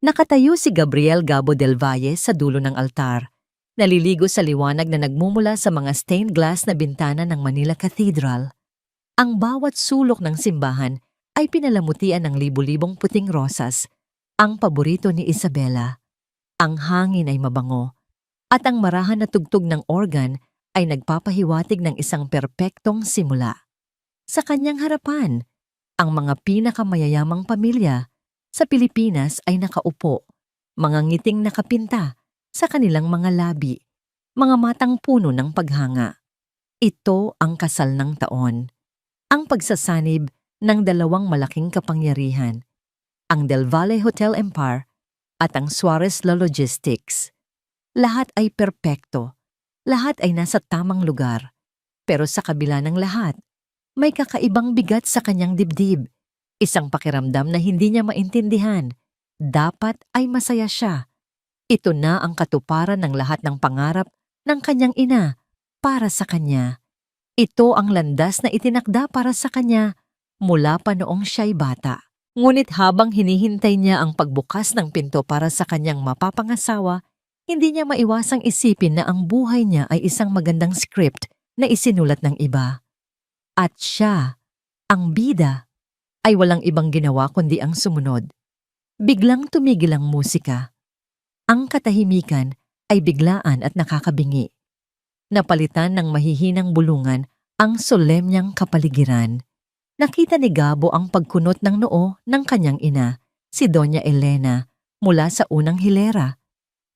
Nakatayo si Gabriel Gabo del Valle sa dulo ng altar, naliligo sa liwanag na nagmumula sa mga stained glass na bintana ng Manila Cathedral. Ang bawat sulok ng simbahan ay pinalamutian ng libu-libong puting rosas, ang paborito ni Isabela. Ang hangin ay mabango, at ang marahan na tugtog ng organ ay nagpapahiwatig ng isang perpektong simula. Sa kanyang harapan, ang mga pinakamayayamang pamilya sa Pilipinas ay nakaupo, mga ngiting nakapinta sa kanilang mga labi, mga matang puno ng paghanga. Ito ang kasal ng taon, ang pagsasanib ng dalawang malaking kapangyarihan, ang Del Valle Hotel Empire at ang Suarez La Logistics. Lahat ay perpekto, lahat ay nasa tamang lugar, pero sa kabila ng lahat, may kakaibang bigat sa kanyang dibdib. Isang pakiramdam na hindi niya maintindihan. Dapat ay masaya siya. Ito na ang katuparan ng lahat ng pangarap ng kanyang ina para sa kanya. Ito ang landas na itinakda para sa kanya mula pa noong siya'y bata. Ngunit habang hinihintay niya ang pagbukas ng pinto para sa kanyang mapapangasawa, hindi niya maiwasang isipin na ang buhay niya ay isang magandang script na isinulat ng iba. At siya, ang bida, ay walang ibang ginawa kundi ang sumunod. Biglang tumigil ang musika. Ang katahimikan ay biglaan at nakakabingi. Napalitan ng mahihinang bulungan ang solemnyang kapaligiran. Nakita ni Gabo ang pagkunot ng noo ng kanyang ina, si Doña Elena, mula sa unang hilera.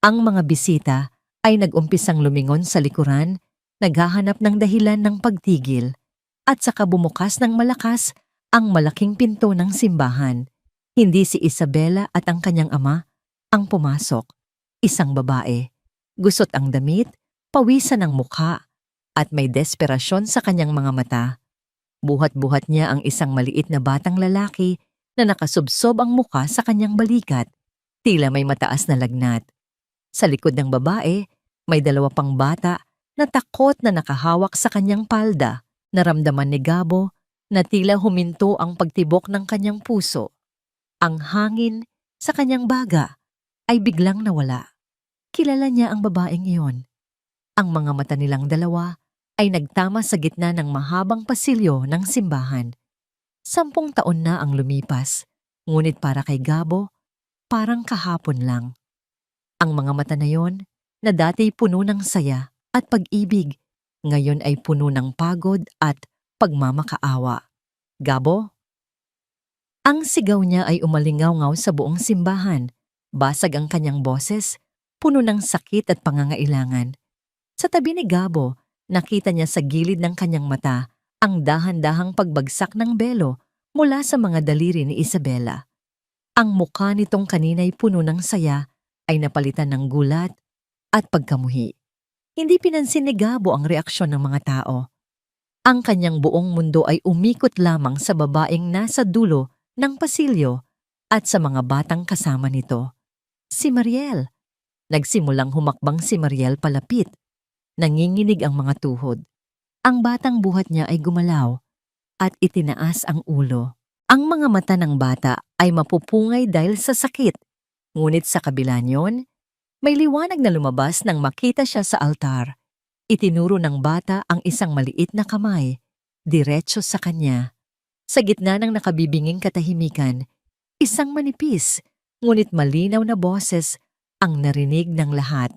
Ang mga bisita ay nag-umpisang lumingon sa likuran, naghahanap ng dahilan ng pagtigil, at saka bumukas ng malakas ang malaking pinto ng simbahan. Hindi si Isabela at ang kanyang ama ang pumasok. Isang babae. Gusot ang damit, pawisan ang mukha, at may desperasyon sa kanyang mga mata. Buhat-buhat niya ang isang maliit na batang lalaki na nakasubsob ang mukha sa kanyang balikat, tila may mataas na lagnat. Sa likod ng babae, may dalawa pang bata na takot na nakahawak sa kanyang palda. Naramdaman ni Gabo na tila huminto ang pagtibok ng kanyang puso. Ang hangin sa kanyang baga ay biglang nawala. Kilala niya ang babaeng iyon. Ang mga mata nilang dalawa ay nagtama sa gitna ng mahabang pasilyo ng simbahan. 10 taon na ang lumipas, ngunit para kay Gabo, parang kahapon lang. Ang mga mata na yon, na dati puno ng saya at pag-ibig, ngayon ay puno ng pagod at pagmamakaawa. Gabo? Ang sigaw niya ay umalingaw-ngaw sa buong simbahan. Basag ang kanyang boses, puno ng sakit at pangangailangan. Sa tabi ni Gabo, nakita niya sa gilid ng kanyang mata ang dahan-dahang pagbagsak ng belo mula sa mga daliri ni Isabela. Ang mukha nitong kanina'y puno ng saya ay napalitan ng gulat at pagkamuhi. Hindi pinansin ni Gabo ang reaksyon ng mga tao. Ang kanyang buong mundo ay umikot lamang sa babaeng nasa dulo ng pasilyo at sa mga batang kasama nito. Si Mariel. Nagsimulang humakbang si Mariel palapit. Nanginginig ang mga tuhod. Ang batang buhat niya ay gumalaw at itinaas ang ulo. Ang mga mata ng bata ay mapupungay dahil sa sakit. Ngunit sa kabila niyon, may liwanag na lumabas nang makita siya sa altar. Itinuro ng bata ang isang maliit na kamay, diretso sa kanya. Sa gitna ng nakabibinging katahimikan, isang manipis, ngunit malinaw na boses ang narinig ng lahat.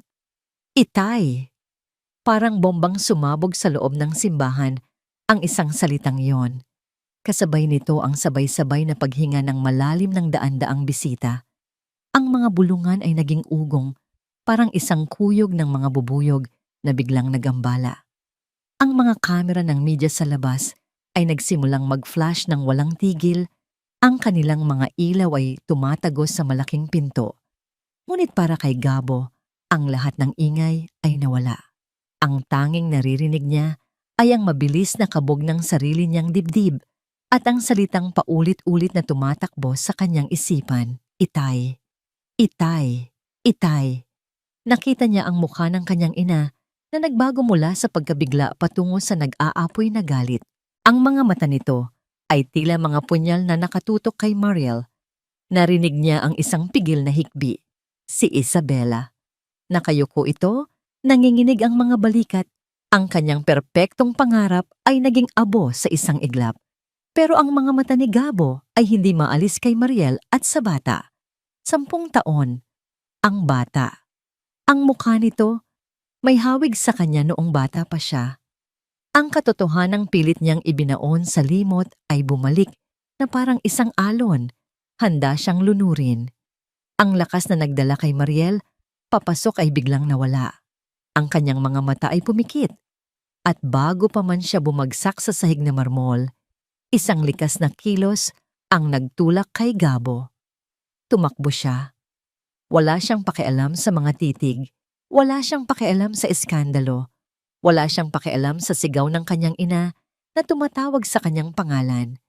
Itay! Parang bombang sumabog sa loob ng simbahan ang isang salitang yon. Kasabay nito ang sabay-sabay na paghinga ng malalim ng daan-daang bisita. Ang mga bulungan ay naging ugong, parang isang kuyog ng mga bubuyog na biglang nagambala. Ang mga kamera ng media sa labas ay nagsimulang mag-flash ng walang tigil. Ang kanilang mga ilaw ay tumatagos sa malaking pinto. Ngunit para kay Gabo, ang lahat ng ingay ay nawala. Ang tanging naririnig niya ay ang mabilis na kabog ng sarili niyang dibdib at ang salitang paulit-ulit na tumatakbo sa kanyang isipan. Itay, itay, itay. Nakita niya ang mukha ng kanyang ina na nagbago mula sa pagkabigla patungo sa nag-aapoy na galit. Ang mga mata nito ay tila mga punyal na nakatutok kay Mariel. Narinig niya ang isang pigil na hikbi. Si Isabela. Nakayuko ito, nanginginig ang mga balikat. Ang kanyang perpektong pangarap ay naging abo sa isang iglap. Pero ang mga mata ni Gabo ay hindi maalis kay Mariel at sa bata. 10 taon. Ang bata. Ang mukha nito, may hawig sa kanya noong bata pa siya. Ang katotohanang pilit niyang ibinaon sa limot ay bumalik na parang isang alon. Handa siyang lunurin. Ang lakas na nagdala kay Mariel, papasok ay biglang nawala. Ang kanyang mga mata ay pumikit. At bago pa man siya bumagsak sa sahig na marmol, isang likas na kilos ang nagtulak kay Gabo. Tumakbo siya. Wala siyang pakialam sa mga titig. Wala siyang pakialam sa iskandalo. Wala siyang pakialam sa sigaw ng kanyang ina na tumatawag sa kanyang pangalan.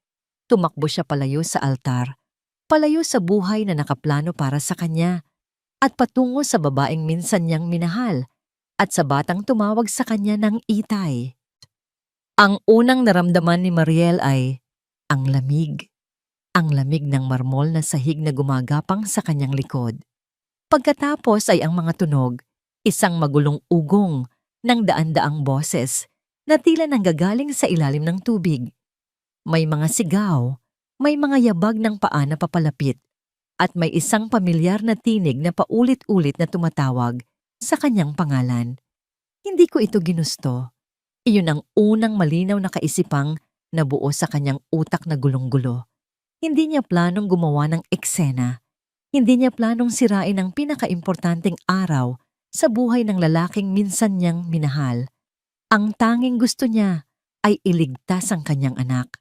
Tumakbo siya palayo sa altar. Palayo sa buhay na nakaplano para sa kanya at patungo sa babaeng minsan niyang minahal at sa batang tumawag sa kanya ng itay. Ang unang naramdaman ni Mariel ay ang lamig. Ang lamig ng marmol na sahig na gumagapang sa kanyang likod. Pagkatapos ay ang mga tunog, isang magulong ugong ng daan-daang boses na tila nanggagaling sa ilalim ng tubig. May mga sigaw, may mga yabag ng paa na papalapit, at may isang pamilyar na tinig na paulit-ulit na tumatawag sa kanyang pangalan. Hindi ko ito ginusto. Iyon ang unang malinaw na kaisipang nabuo sa kanyang utak na gulong-gulo. Hindi niya planong gumawa ng eksena. Hindi niya planong sirain ang pinakaimportanteng araw sa buhay ng lalaking minsan niyang minahal. Ang tanging gusto niya ay iligtas ang kanyang anak.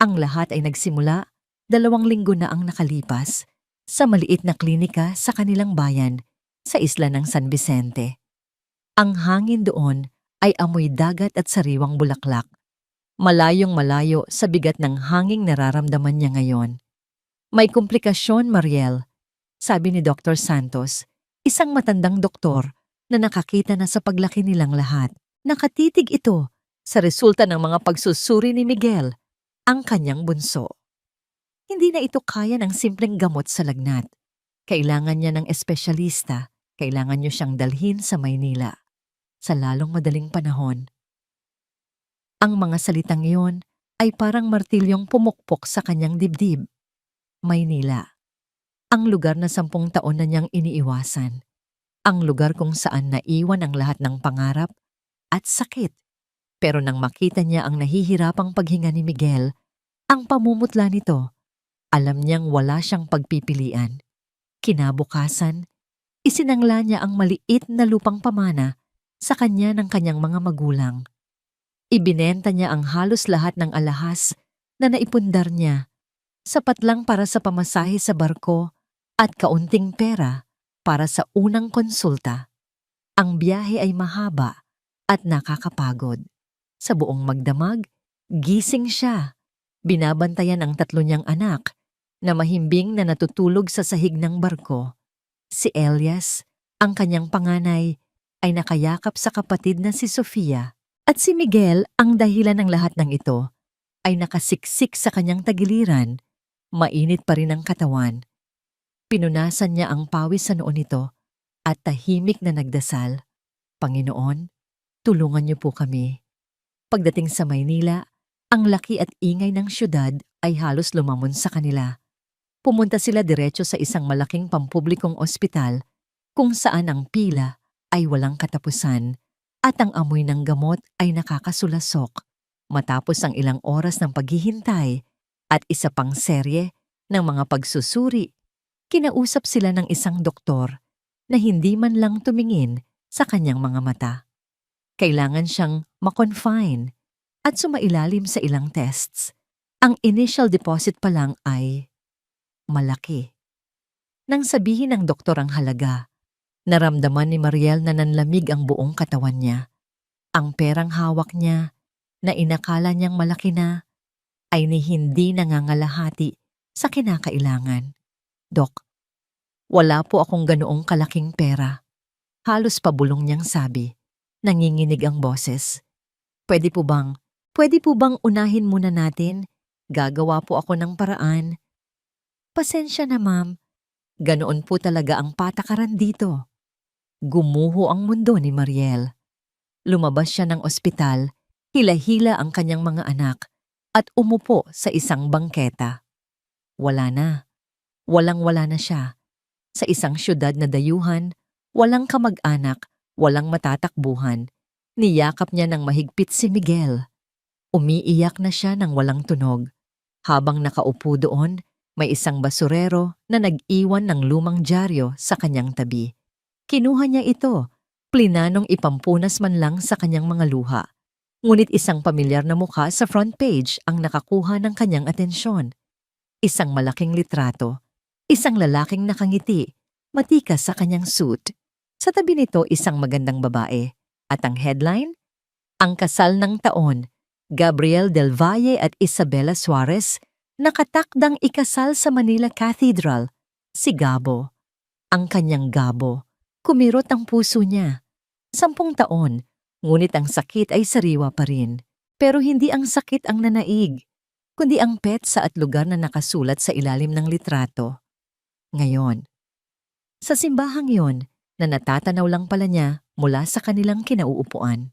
Ang lahat ay nagsimula 2 linggo na ang nakalipas sa maliit na klinika sa kanilang bayan sa isla ng San Vicente. Ang hangin doon ay amoy dagat at sariwang bulaklak. Malayong malayo sa bigat ng hanging nararamdaman niya ngayon. May komplikasyon, Mariel, sabi ni Dr. Santos, isang matandang doktor na nakakita na sa paglaki nilang lahat. Nakatitig ito sa resulta ng mga pagsusuri ni Miguel, ang kanyang bunso. Hindi na ito kaya ng simpleng gamot sa lagnat. Kailangan niya ng espesyalista, kailangan niyo siyang dalhin sa Maynila. Sa lalong madaling panahon. Ang mga salitang iyon ay parang martilyong pumukpok sa kanyang dibdib. Maynila. Ang lugar na 10 taon na niyang iniiwasan. Ang lugar kung saan naiwan ang lahat ng pangarap at sakit. Pero nang makita niya ang nahihirapang paghinga ni Miguel, ang pamumutla nito, alam niyang wala siyang pagpipilian. Kinabukasan, isinangla niya ang maliit na lupang pamana sa kanya ng kanyang mga magulang. Ibinenta niya ang halos lahat ng alahas na naipundar niya, sapat lang para sa pamasahe sa barko at kaunting pera para sa unang konsulta. Ang biyahe ay mahaba at nakakapagod. Sa buong magdamag, gising siya. Binabantayan ang 3 niyang anak na mahimbing na natutulog sa sahig ng barko. Si Elias, ang kanyang panganay, ay nakayakap sa kapatid na si Sofia. At si Miguel, ang dahilan ng lahat ng ito, ay nakasiksik sa kanyang tagiliran. Mainit pa rin ang katawan. Pinunasan niya ang pawis sa noon nito at tahimik na nagdasal, Panginoon, tulungan niyo po kami. Pagdating sa Maynila, ang laki at ingay ng syudad ay halos lumamon sa kanila. Pumunta sila diretso sa isang malaking pampublikong ospital kung saan ang pila ay walang katapusan at ang amoy ng gamot ay nakakasulasok. Matapos ang ilang oras ng paghihintay at isa pang serye ng mga pagsusuri, kinausap sila ng isang doktor na hindi man lang tumingin sa kanyang mga mata. Kailangan siyang makonfine at sumailalim sa ilang tests. Ang initial deposit pa lang ay malaki. Nang sabihin ng doktor ang halaga, naramdaman ni Mariel na nanlamig ang buong katawan niya. Ang perang hawak niya, na inakala niyang malaki na, ay ni hindi nangangalahati sa kinakailangan. Dok, wala po akong ganoong kalaking pera. Halos pabulong niyang sabi. Nanginginig ang boses. Pwede po bang unahin muna natin? Gagawa po ako ng paraan. Pasensya na ma'am, ganoon po talaga ang patakaran dito. Gumuho ang mundo ni Mariel. Lumabas siya ng ospital, hila-hila ang kanyang mga anak at umupo sa isang bangketa. Wala na. Walang-wala na siya. Sa isang syudad na dayuhan, walang kamag-anak, walang matatakbuhan. Niyakap niya ng mahigpit si Miguel. Umiiyak na siya ng walang tunog. Habang nakaupo doon, may isang basurero na nag-iwan ng lumang dyaryo sa kanyang tabi. Kinuha niya ito, plinanong ipampunas man lang sa kanyang mga luha. Ngunit isang pamilyar na mukha sa front page ang nakakuha ng kanyang atensyon. Isang malaking litrato, isang lalaking nakangiti, matikas sa kanyang suit. Sa tabi nito isang magandang babae. At ang headline? Ang kasal ng taon, Gabriel Del Valle at Isabela Suarez, nakatakdang ikasal sa Manila Cathedral, si Gabo. Ang kanyang Gabo, kumirot ang puso niya. 10 taon, ngunit ang sakit ay sariwa pa rin. Pero hindi ang sakit ang nanaig, kundi ang petsa at lugar na nakasulat sa ilalim ng litrato. Ngayon, sa simbahang yon na natatanaw lang pala niya mula sa kanilang kinauupuan.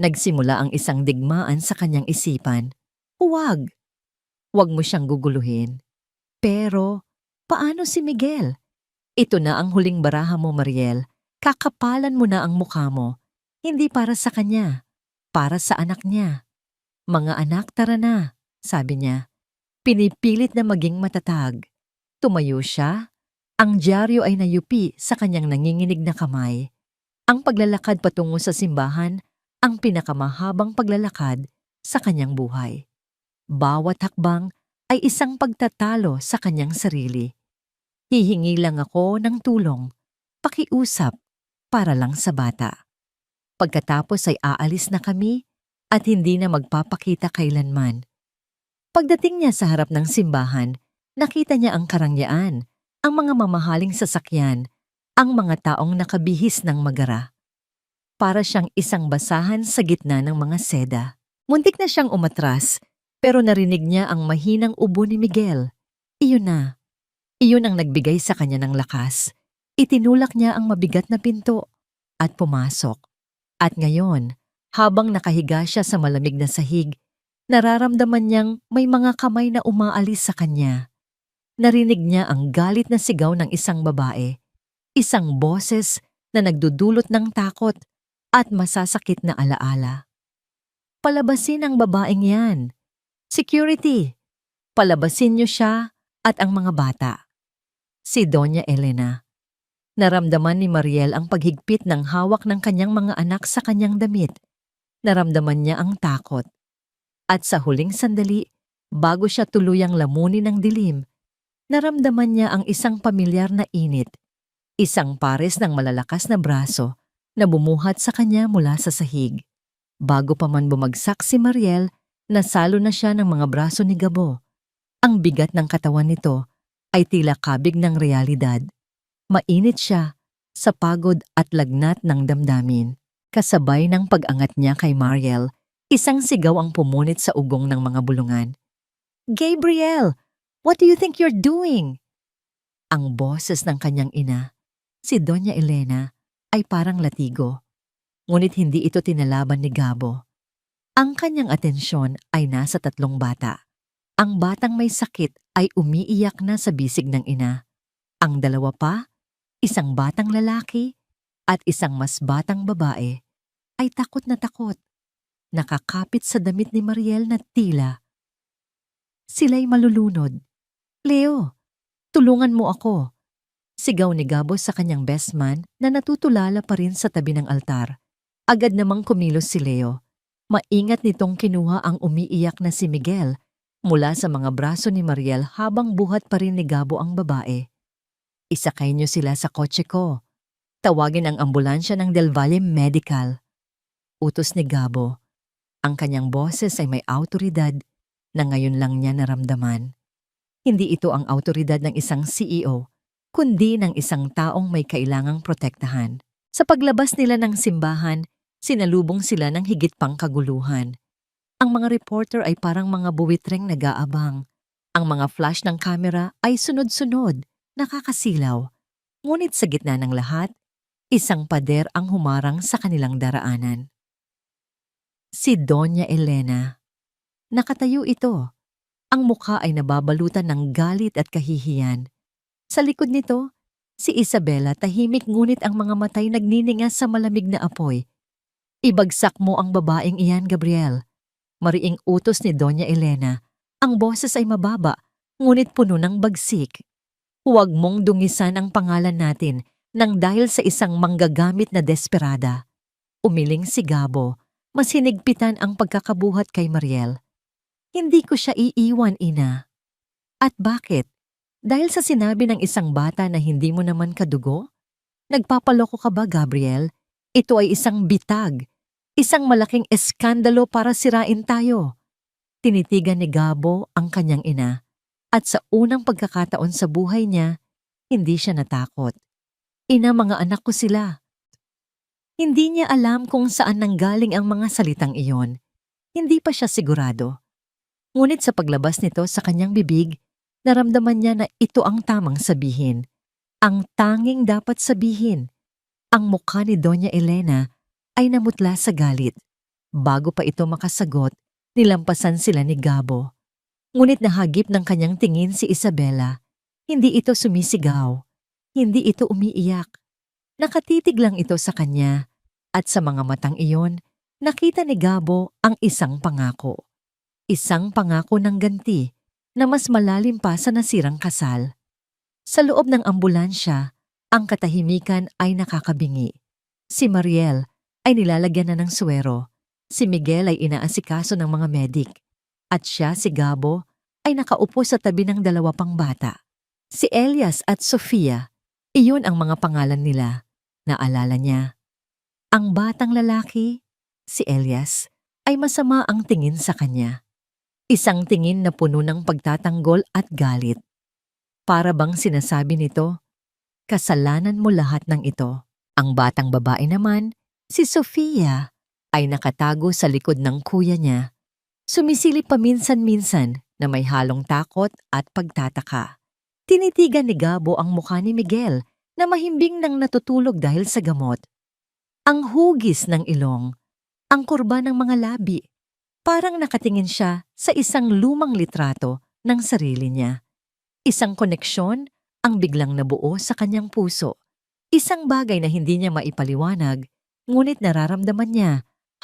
Nagsimula ang isang digmaan sa kanyang isipan. Huwag! Huwag mo siyang guguluhin. Pero, paano si Miguel? Ito na ang huling baraha mo, Mariel. Kakapalan mo na ang mukha mo. Hindi para sa kanya, para sa anak niya. Mga anak, tara na, sabi niya. Pinipilit na maging matatag. Tumayo siya. Ang dyaryo ay nayupi sa kanyang nanginginig na kamay. Ang paglalakad patungo sa simbahan, ang pinakamahabang paglalakad sa kanyang buhay. Bawat hakbang ay isang pagtatalo sa kanyang sarili. Hihingi lang ako ng tulong, pakiusap, para lang sa bata. Pagkatapos ay aalis na kami at hindi na magpapakita kailanman. Pagdating niya sa harap ng simbahan, nakita niya ang karangyaan, ang mga mamahaling sasakyan, ang mga taong nakabihis ng magara. Para siyang isang basahan sa gitna ng mga seda. Muntik na siyang umatras, pero narinig niya ang mahinang ubo ni Miguel. Iyon na. Iyon ang nagbigay sa kanya ng lakas. Itinulak niya ang mabigat na pinto at pumasok. At ngayon, habang nakahiga siya sa malamig na sahig, nararamdaman niyang may mga kamay na umaalis sa kanya. Narinig niya ang galit na sigaw ng isang babae, isang boses na nagdudulot ng takot at masasakit na alaala. Palabasin ang babaeng yan. Security! Palabasin niyo siya at ang mga bata. Si Doña Elena. Naramdaman ni Mariel ang paghigpit ng hawak ng kanyang mga anak sa kanyang damit. Naramdaman niya ang takot. At sa huling sandali, bago siya tuluyang lamunin ng dilim, naramdaman niya ang isang pamilyar na init. Isang pares ng malalakas na braso na bumuhat sa kanya mula sa sahig. Bago pa man bumagsak si Mariel, nasalo na siya ng mga braso ni Gabo. Ang bigat ng katawan nito ay tila kabig ng realidad. Mainit siya sa pagod at lagnat ng damdamin. Kasabay ng pag-angat niya kay Mariel, isang sigaw ang pumunit sa ugong ng mga bulungan. Gabriel! What do you think you're doing? Ang boses ng kanyang ina, si Doña Elena, ay parang latigo. Ngunit hindi ito tinalaban ni Gabo. Ang kanyang atensyon ay nasa 3 bata. Ang batang may sakit ay umiiyak na sa bisig ng ina. Ang 2 pa, isang batang lalaki at isang mas batang babae, ay takot na takot. Nakakapit sa damit ni Mariel na tila. Sila'y malulunod. Leo, tulungan mo ako. Sigaw ni Gabo sa kanyang best man na natutulala pa rin sa tabi ng altar. Agad namang kumilos si Leo. Maingat nitong kinuha ang umiiyak na si Miguel mula sa mga braso ni Mariel habang buhat pa rin ni Gabo ang babae. Isakay niyo sila sa kotse ko. Tawagin ang ambulansya ng Del Valle Medical. Utos ni Gabo. Ang kanyang boses ay may awtoridad na ngayon lang niya naramdaman. Hindi ito ang awtoridad ng isang CEO, kundi ng isang taong may kailangang protektahan. Sa paglabas nila ng simbahan, sinalubong sila ng higit pang kaguluhan. Ang mga reporter ay parang mga buwitreng nag-aabang. Ang mga flash ng kamera ay sunod-sunod, nakakasilaw. Ngunit sa gitna ng lahat, isang pader ang humarang sa kanilang daraanan. Si Doña Elena. Nakatayo ito. Ang mukha ay nababalutan ng galit at kahihiyan. Sa likod nito, si Isabela tahimik ngunit ang mga matay nagniningas sa malamig na apoy. Ibagsak mo ang babaeng iyan, Gabriel. Mariing utos ni Doña Elena. Ang boses ay mababa, ngunit puno ng bagsik. Huwag mong dungisan ang pangalan natin nang dahil sa isang manggagamit na desperada. Umiling si Gabo, mas hinigpitan ang pagkakabuhat kay Mariel. Hindi ko siya iiwan, ina. At bakit? Dahil sa sinabi ng isang bata na hindi mo naman kadugo? Nagpapaloko ka ba, Gabriel? Ito ay isang bitag. Isang malaking eskandalo para sirain tayo. Tinitigan ni Gabo ang kanyang ina. At sa unang pagkakataon sa buhay niya, hindi siya natakot. Ina, mga anak ko sila. Hindi niya alam kung saan nanggaling ang mga salitang iyon. Hindi pa siya sigurado. Ngunit sa paglabas nito sa kanyang bibig, naramdaman niya na ito ang tamang sabihin. Ang tanging dapat sabihin. Ang mukha ni Doña Elena ay namutla sa galit. Bago pa ito makasagot, nilampasan sila ni Gabo. Ngunit nahagip ng kanyang tingin si Isabela. Hindi ito sumisigaw. Hindi ito umiiyak. Nakatitig lang ito sa kanya. At sa mga matang iyon, nakita ni Gabo ang isang pangako. Isang pangako ng ganti na mas malalim pa sa nasirang kasal. Sa loob ng ambulansya, ang katahimikan ay nakakabingi. Si Mariel ay nilalagyan na ng suwero. Si Miguel ay inaasikaso ng mga medik. At siya, si Gabo, ay nakaupo sa tabi ng dalawa pang bata. Si Elias at Sofia, iyon ang mga pangalan nila. Naalala niya. Ang batang lalaki, si Elias, ay masama ang tingin sa kanya. Isang tingin na puno ng pagtatanggol at galit. Para bang sinasabi nito, kasalanan mo lahat ng ito. Ang batang babae naman, si Sofia, ay nakatago sa likod ng kuya niya. Sumisilip paminsan-minsan na may halong takot at pagtataka. Tinitigan ni Gabo ang mukha ni Miguel na mahimbing nang natutulog dahil sa gamot. Ang hugis ng ilong, ang kurba ng mga labi. Parang nakatingin siya sa isang lumang litrato ng sarili niya. Isang koneksyon ang biglang nabuo sa kanyang puso. Isang bagay na hindi niya maipaliwanag, ngunit nararamdaman niya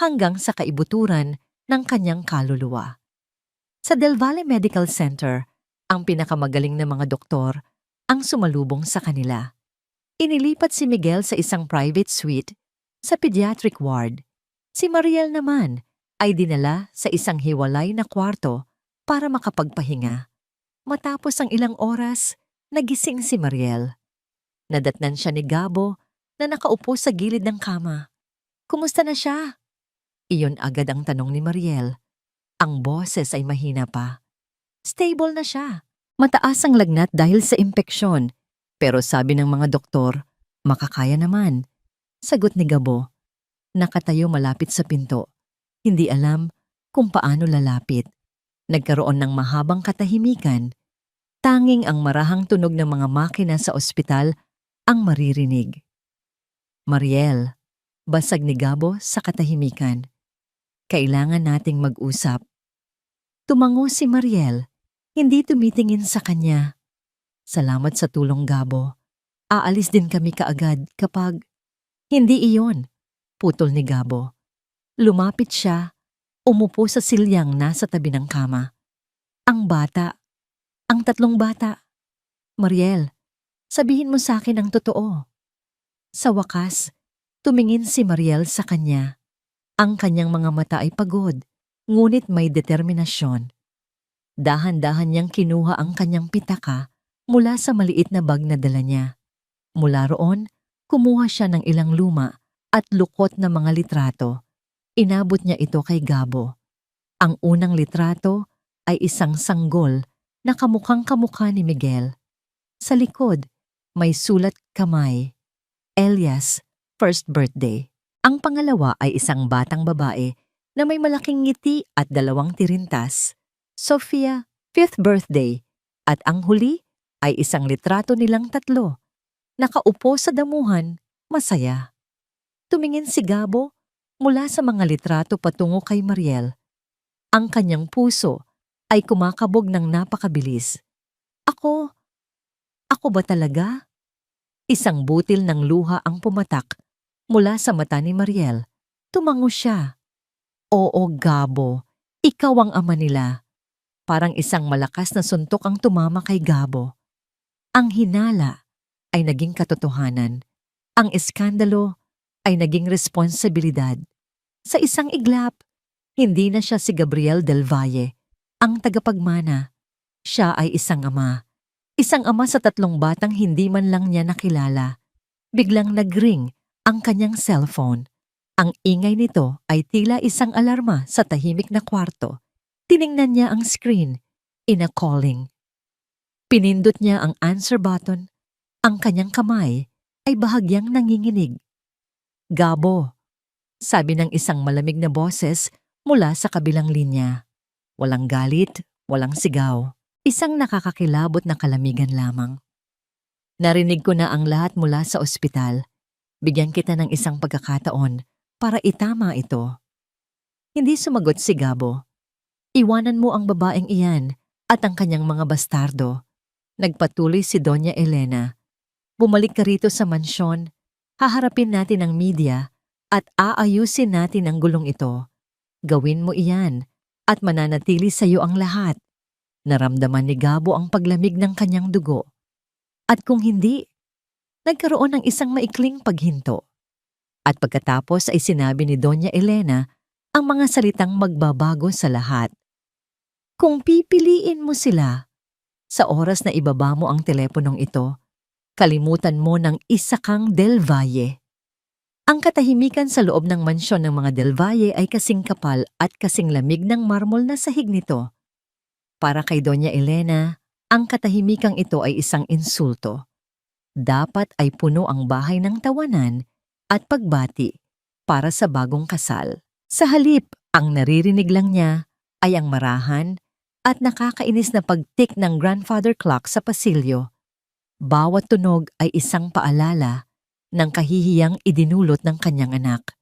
hanggang sa kaibuturan ng kanyang kaluluwa. Sa Del Valle Medical Center, ang pinakamagaling na mga doktor ang sumalubong sa kanila. Inilipat si Miguel sa isang private suite sa pediatric ward. Si Mariel naman ay dinala sa isang hiwalay na kwarto para makapagpahinga. Matapos ang ilang oras, nagising si Mariel. Nadatnan siya ni Gabo na nakaupo sa gilid ng kama. Kumusta na siya? Iyon agad ang tanong ni Mariel. Ang boses ay mahina pa. Stable na siya. Mataas ang lagnat dahil sa impeksyon. Pero sabi ng mga doktor, makakaya naman. Sagot ni Gabo. Nakatayo malapit sa pinto. Hindi alam kung paano lalapit. Nagkaroon ng mahabang katahimikan. Tanging ang marahang tunog ng mga makina sa ospital ang maririnig. Mariel, basag ni Gabo sa katahimikan. Kailangan nating mag-usap. Tumango si Mariel, hindi tumitingin sa kanya. Salamat sa tulong, Gabo. Aalis din kami kaagad kapag... Hindi iyon, putol ni Gabo. Lumapit siya, umupo sa silyang nasa tabi ng kama. Ang bata, ang tatlong bata. Mariel, sabihin mo sa akin ang totoo. Sa wakas, tumingin si Mariel sa kanya. Ang kanyang mga mata ay pagod, ngunit may determinasyon. Dahan-dahan niyang kinuha ang kanyang pitaka mula sa maliit na bag na dala niya. Mula roon, kumuha siya ng ilang luma at lukot na mga litrato. Inabot niya ito kay Gabo. Ang unang litrato ay isang sanggol na kamukhang-kamukha ni Miguel. Sa likod, may sulat kamay. Elias, first birthday. Ang pangalawa ay isang batang babae na may malaking ngiti at dalawang tirintas. Sofia, fifth birthday. At ang huli ay isang litrato nilang tatlo. Nakaupo sa damuhan, masaya. Tumingin si Gabo mula sa mga litrato patungo kay Mariel. Ang kanyang puso ay kumakabog ng napakabilis. Ako ba talaga? Isang butil ng luha ang pumatak mula sa mata ni Mariel. Tumango siya. Oo, Gabo, ikaw ang ama nila. Parang isang malakas na suntok ang tumama kay Gabo. Ang hinala ay naging katotohanan. Ang iskandalo ay naging responsibilidad. Sa isang iglap, hindi na siya si Gabriel Del Valle, ang tagapagmana. Siya ay isang ama. Isang ama sa tatlong batang hindi man lang niya nakilala. Biglang nag-ring ang kanyang cellphone. Ang ingay nito ay tila isang alarma sa tahimik na kwarto. Tiningnan niya ang screen. Ina-calling. Pinindot niya ang answer button. Ang kanyang kamay ay bahagyang nanginginig. Gabo, sabi ng isang malamig na boses mula sa kabilang linya. Walang galit, walang sigaw. Isang nakakakilabot na kalamigan lamang. Narinig ko na ang lahat mula sa ospital. Bigyan kita ng isang pagkakataon para itama ito. Hindi sumagot si Gabo. Iwanan mo ang babaeng iyan at ang kanyang mga bastardo. Nagpatuloy si Doña Elena. Bumalik ka rito sa mansyon, haharapin natin ang media at aayusin natin ang gulong ito. Gawin mo iyan at mananatili sa iyo ang lahat. Naramdaman ni Gabo ang paglamig ng kanyang dugo. At kung hindi, nagkaroon ng isang maikling paghinto. At pagkatapos ay sinabi ni Doña Elena ang mga salitang magbabago sa lahat. Kung pipiliin mo sila, sa oras na ibaba mo ang teleponong ito, kalimutan mo ng isa kang Del Valle. Ang katahimikan sa loob ng mansyon ng mga Del Valle ay kasing kapal at kasing lamig ng marmol na sahig nito. Para kay Doña Elena, ang katahimikang ito ay isang insulto. Dapat ay puno ang bahay ng tawanan at pagbati para sa bagong kasal. Sa halip, ang naririnig lang niya ay ang marahan at nakakainis na pagtik ng grandfather clock sa pasilyo. Bawat tunog ay isang paalala ng kahihiyang idinulot ng kanyang anak.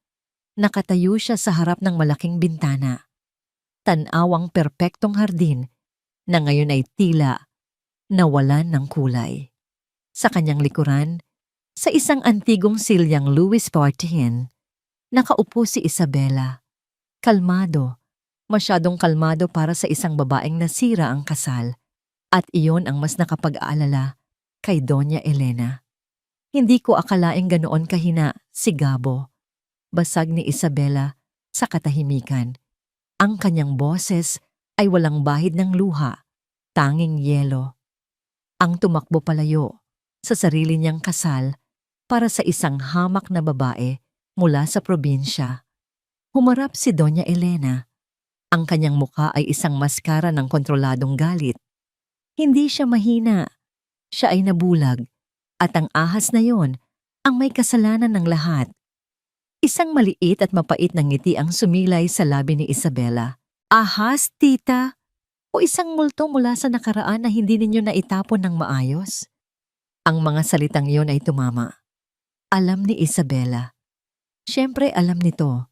Nakatayo siya sa harap ng malaking bintana. Tanawang perpektong hardin na ngayon ay tila nawalan ng kulay. Sa kanyang likuran, sa isang antigong silyang Louis XIV, nakaupo si Isabela. Kalmado, masyadong kalmado para sa isang babaeng nasira ang kasal, at iyon ang mas nakapag-aalala kay Doña Elena. Hindi ko akalaing ganoon kahina si Gabo. Basag ni Isabela sa katahimikan. Ang kanyang boses ay walang bahid ng luha, tanging yelo. Ang tumakbo palayo sa sarili niyang kasal para sa isang hamak na babae mula sa probinsya. Humarap si Doña Elena. Ang kanyang muka ay isang maskara ng kontroladong galit. Hindi siya mahina. Siya ay nabulag. At ang ahas na yon ang may kasalanan ng lahat. Isang maliit at mapait na ngiti ang sumilay sa labi ni Isabela. Ahas, tita? O isang multo mula sa nakaraan na hindi ninyo naitapon ng maayos? Ang mga salitang yon ay tumama. Alam ni Isabela. Siyempre alam nito.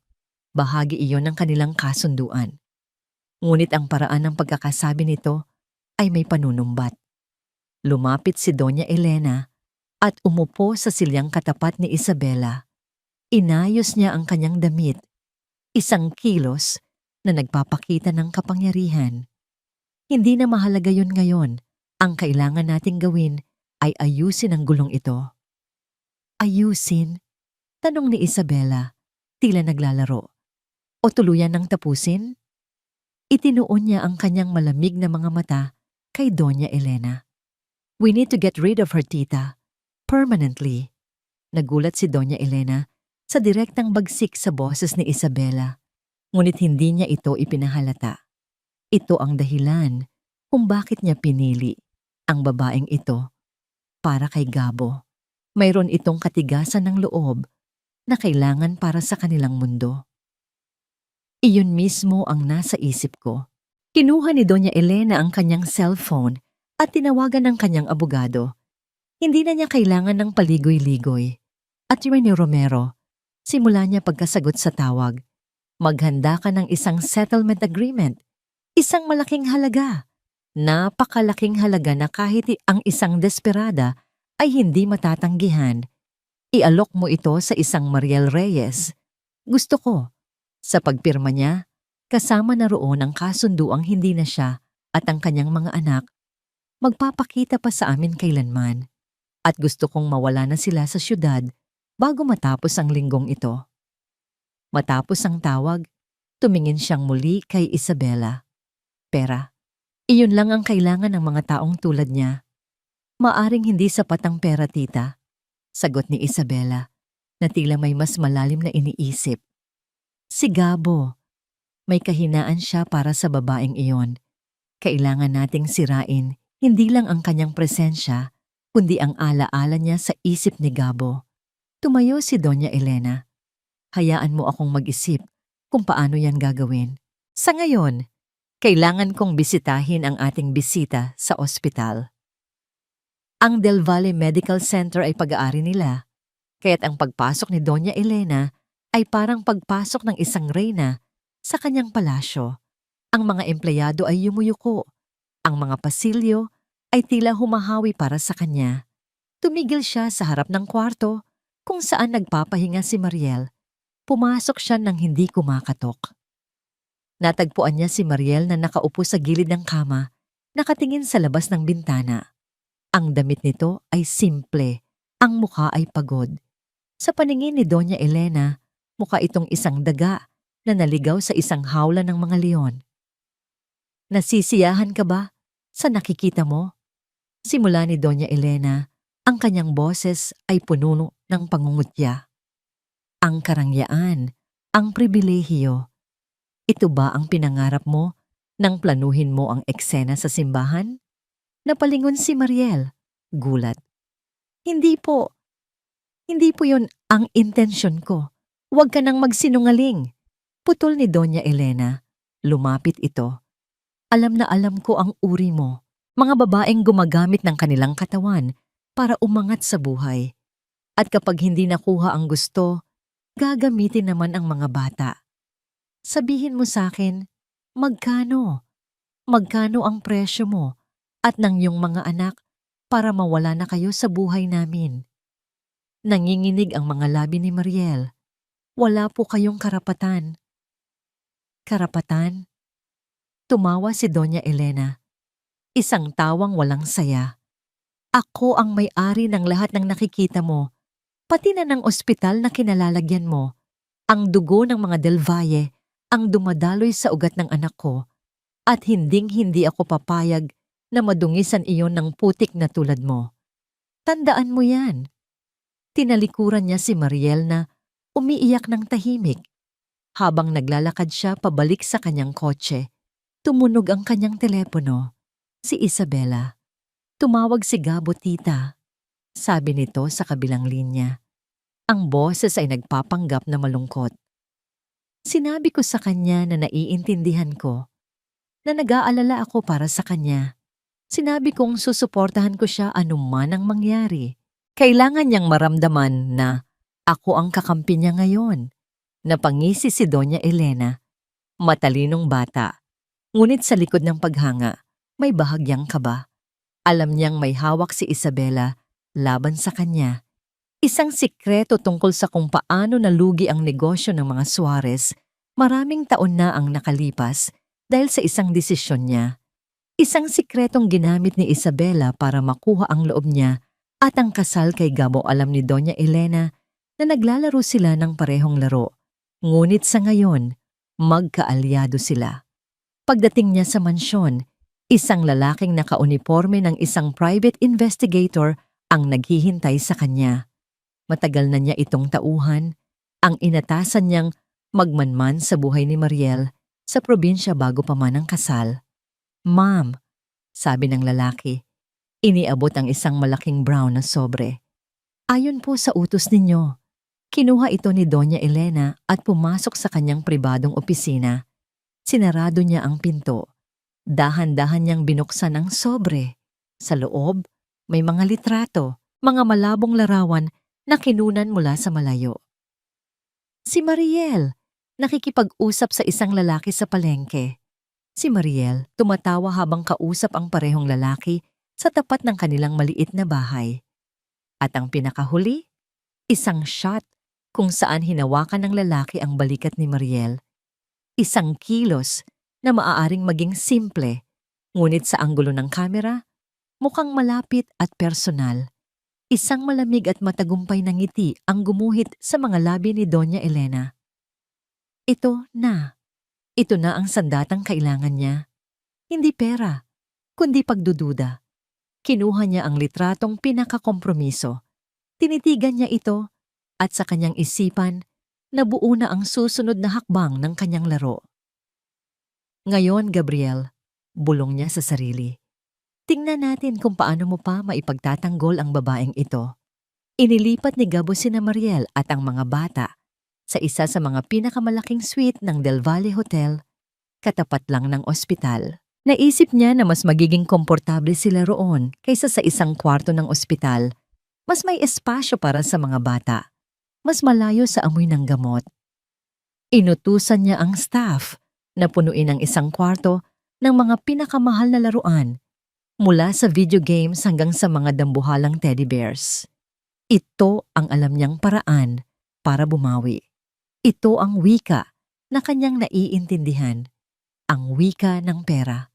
Bahagi iyon ng kanilang kasunduan. Ngunit ang paraan ng pagkakasabi nito ay may panunumbat. Lumapit si Doña Elena at umupo sa silyang katapat ni Isabela. Inayos niya ang kanyang damit. Isang kilos na nagpapakita ng kapangyarihan. Hindi na mahalaga yun ngayon. Ang kailangan nating gawin ay ayusin ang gulong ito. Ayusin? Tanong ni Isabela, tila naglalaro. O tuluyan ng tapusin? Itinuon niya ang kanyang malamig na mga mata kay Doña Elena. We need to get rid of her, tita. Permanently. Nagulat si Doña Elena sa direktang bagsik sa boses ni Isabela. Ngunit hindi niya ito ipinahalata. Ito ang dahilan kung bakit niya pinili ang babaeng ito para kay Gabo. Mayroon itong katigasan ng loob na kailangan para sa kanilang mundo. Iyon mismo ang nasa isip ko. Kinuha ni Doña Elena ang kanyang cellphone at tinawagan ng kanyang abogado. Hindi na niya kailangan ng paligoy-ligoy. At Rene Romero, simula niya pagkasagot sa tawag, maghanda ka ng isang settlement agreement, isang malaking halaga. Napakalaking halaga na kahit ang isang desperada ay hindi matatanggihan. Ialok mo ito sa isang Mariel Reyes. Gusto ko, sa pagpirma niya, kasama na roon ang kasunduang hindi na siya at ang kanyang mga anak magpapakita pa sa amin kailanman. At gusto kong mawala na sila sa syudad bago matapos ang linggong ito. Matapos ang tawag, tumingin siyang muli kay Isabela. Pera. Iyon lang ang kailangan ng mga taong tulad niya. Maaring hindi sapat ang pera, tita. Sagot ni Isabela, na tila may mas malalim na iniisip. Si Gabo, may kahinaan siya para sa babaeng iyon. Kailangan nating sirain hindi lang ang kanyang presensya, kundi ang alaala niya sa isip ni Gabo. Tumayo si Doña Elena. Hayaan mo akong mag-isip kung paano yan gagawin. Sa ngayon, kailangan kong bisitahin ang ating bisita sa ospital. Ang Del Valle Medical Center ay pag-aari nila, kaya't ang pagpasok ni Doña Elena ay parang pagpasok ng isang reyna sa kanyang palasyo. Ang mga empleyado ay yumuyuko. Ang mga pasilyo ay tila humahawi para sa kanya. Tumigil siya sa harap ng kwarto kung saan nagpapahinga si Mariel. Pumasok siya nang hindi kumakatok. Natagpuan niya si Mariel na nakaupo sa gilid ng kama, nakatingin sa labas ng bintana. Ang damit nito ay simple, ang mukha ay pagod. Sa paningin ni Doña Elena, mukha itong isang daga na naligaw sa isang hawla ng mga leon. Nasisiyahan ka ba sa nakikita mo? Simula ni Doña Elena, ang kanyang boses ay puno ng pangungutya. Ang karangyaan, ang pribilehiyo. Ito ba ang pinangarap mo nang planuhin mo ang eksena sa simbahan? Napalingon si Mariel, gulat. Hindi po. Hindi po yun ang intensyon ko. Huwag ka nang magsinungaling. Putol ni Doña Elena. Lumapit ito. Alam na alam ko ang uri mo. Mga babaeng gumagamit ng kanilang katawan para umangat sa buhay. At kapag hindi nakuha ang gusto, gagamitin naman ang mga bata. Sabihin mo sa akin, magkano? Magkano ang presyo mo at ng iyong mga anak para mawala na kayo sa buhay namin? Nanginginig ang mga labi ni Mariel. Wala po kayong karapatan. Karapatan? Tumawa si Doña Elena. Isang tawang walang saya. Ako ang may-ari ng lahat ng nakikita mo, pati na ng ospital na kinalalagyan mo. Ang dugo ng mga Del Valle ang dumadaloy sa ugat ng anak ko at hinding-hindi ako papayag na madungisan iyon ng putik na tulad mo. Tandaan mo yan. Tinalikuran niya si Mariel na umiiyak ng tahimik. Habang naglalakad siya pabalik sa kanyang kotse, tumunog ang kanyang telepono. Si Isabela. Tumawag si Gabo, tita. Sabi nito sa kabilang linya. Ang boses ay nagpapanggap na malungkot. Sinabi ko sa kanya na naiintindihan ko, na nag-aalala ako para sa kanya. Sinabi kong susuportahan ko siya anuman ang mangyari. Kailangan niyang maramdaman na ako ang kakampi niya ngayon. Napangisi si Doña Elena. Matalinong bata. Ngunit sa likod ng paghanga, may bahagyang kaba. Alam niyang may hawak si Isabela laban sa kanya. Isang sikreto tungkol sa kung paano nalugi ang negosyo ng mga Suarez, maraming taon na ang nakalipas dahil sa isang desisyon niya. Isang sikretong ginamit ni Isabela para makuha ang loob niya at ang kasal kay Gabo. Alam ni Doña Elena na naglalaro sila ng parehong laro. Ngunit sa ngayon, magkaalyado sila. Pagdating niya sa mansyon, isang lalaking nakauniforme ng isang private investigator ang naghihintay sa kanya. Matagal na niya itong tauhan, ang inatasan niyang magmanman sa buhay ni Mariel sa probinsya bago pa man ang kasal. Ma'am, sabi ng lalaki, iniabot ang isang malaking brown na sobre. Ayon po sa utos ninyo, kinuha ito ni Doña Elena at pumasok sa kanyang pribadong opisina. Sinarado niya ang pinto. Dahan-dahan niyang binuksan ang sobre. Sa loob, may mga litrato, mga malabong larawan na kinunan mula sa malayo. Si Mariel, nakikipag-usap sa isang lalaki sa palengke. Si Mariel, tumatawa habang kausap ang parehong lalaki sa tapat ng kanilang maliit na bahay. At ang pinakahuli, isang shot kung saan hinawakan ng lalaki ang balikat ni Mariel. Isang kilos na maaaring maging simple, ngunit sa anggulo ng kamera, mukhang malapit at personal. Isang malamig at matagumpay na ngiti ang gumuhit sa mga labi ni Doña Elena. Ito na. Ito na ang sandatang kailangan niya. Hindi pera, kundi pagdududa. Kinuha niya ang litratong pinakakompromiso. Tinitigan niya ito at sa kanyang isipan, nabuo na ang susunod na hakbang ng kanyang laro. Ngayon, Gabriel, bulong niya sa sarili. Tingnan natin kung paano mo pa maipagtatanggol ang babaeng ito. Inilipat ni Gabo sina Mariel at ang mga bata sa isa sa mga pinakamalaking suite ng Del Valle Hotel, katapat lang ng ospital. Naisip niya na mas magiging komportable sila roon kaysa sa isang kwarto ng ospital. Mas may espasyo para sa mga bata. Mas malayo sa amoy ng gamot. Inutusan niya ang staff na punuin ang isang kwarto ng mga pinakamahal na laruan mula sa video games hanggang sa mga dambuhalang teddy bears. Ito ang alam niyang paraan para bumawi. Ito ang wika na kanyang naiintindihan, ang wika ng pera.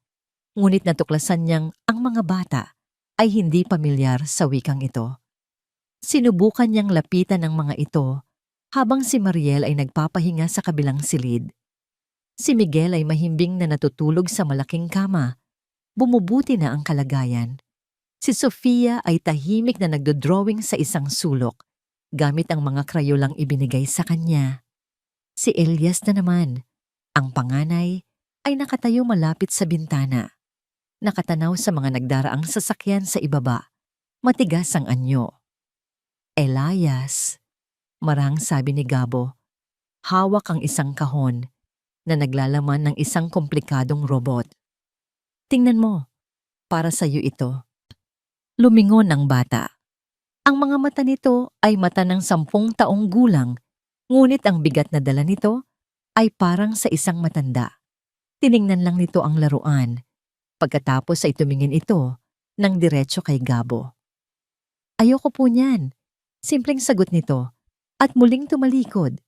Ngunit natuklasan niyang ang mga bata ay hindi pamilyar sa wikang ito. Sinubukan niyang lapitan ang mga ito habang si Mariel ay nagpapahinga sa kabilang silid. Si Miguel ay mahimbing na natutulog sa malaking kama. Bumubuti na ang kalagayan. Si Sofia ay tahimik na nagdodrawing sa isang sulok gamit ang mga krayolang ibinigay sa kanya. Si Elias na naman, ang panganay, ay nakatayo malapit sa bintana. Nakatanaw sa mga nagdaraang sasakyan sa ibaba. Matigas ang anyo. Elias, marang sabi ni Gabo, hawak ang isang kahon na naglalaman ng isang komplikadong robot. Tingnan mo, para sa iyo ito. Lumingon ang bata. Ang mga mata nito ay mata ng 10 taong gulang, ngunit ang bigat na dala nito ay parang sa isang matanda. Tiningnan lang nito ang laruan. Pagkatapos ay tumingin ito ng diretso kay Gabo. Ayoko po niyan. Simpleng sagot nito at muling tumalikod.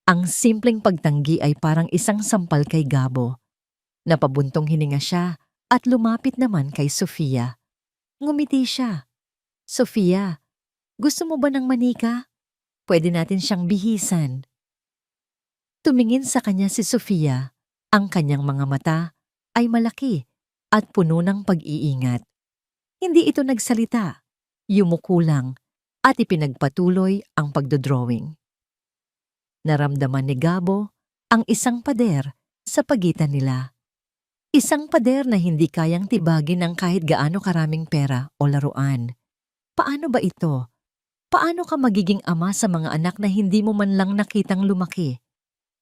Ang simpleng pagtanggi ay parang isang sampal kay Gabo. Napabuntong hininga siya at lumapit naman kay Sofia. Ngumiti siya. Sofia, gusto mo ba ng manika? Pwede natin siyang bihisan. Tumingin sa kanya si Sofia. Ang kanyang mga mata ay malaki at puno ng pag-iingat. Hindi ito nagsalita. Yumuko lang at ipinagpatuloy ang pagdodrawing. Naramdaman ni Gabo ang isang pader sa pagitan nila. Isang pader na hindi kayang tibagin ng kahit gaano karaming pera o laruan. Paano ba ito? Paano ka magiging ama sa mga anak na hindi mo man lang nakitang lumaki?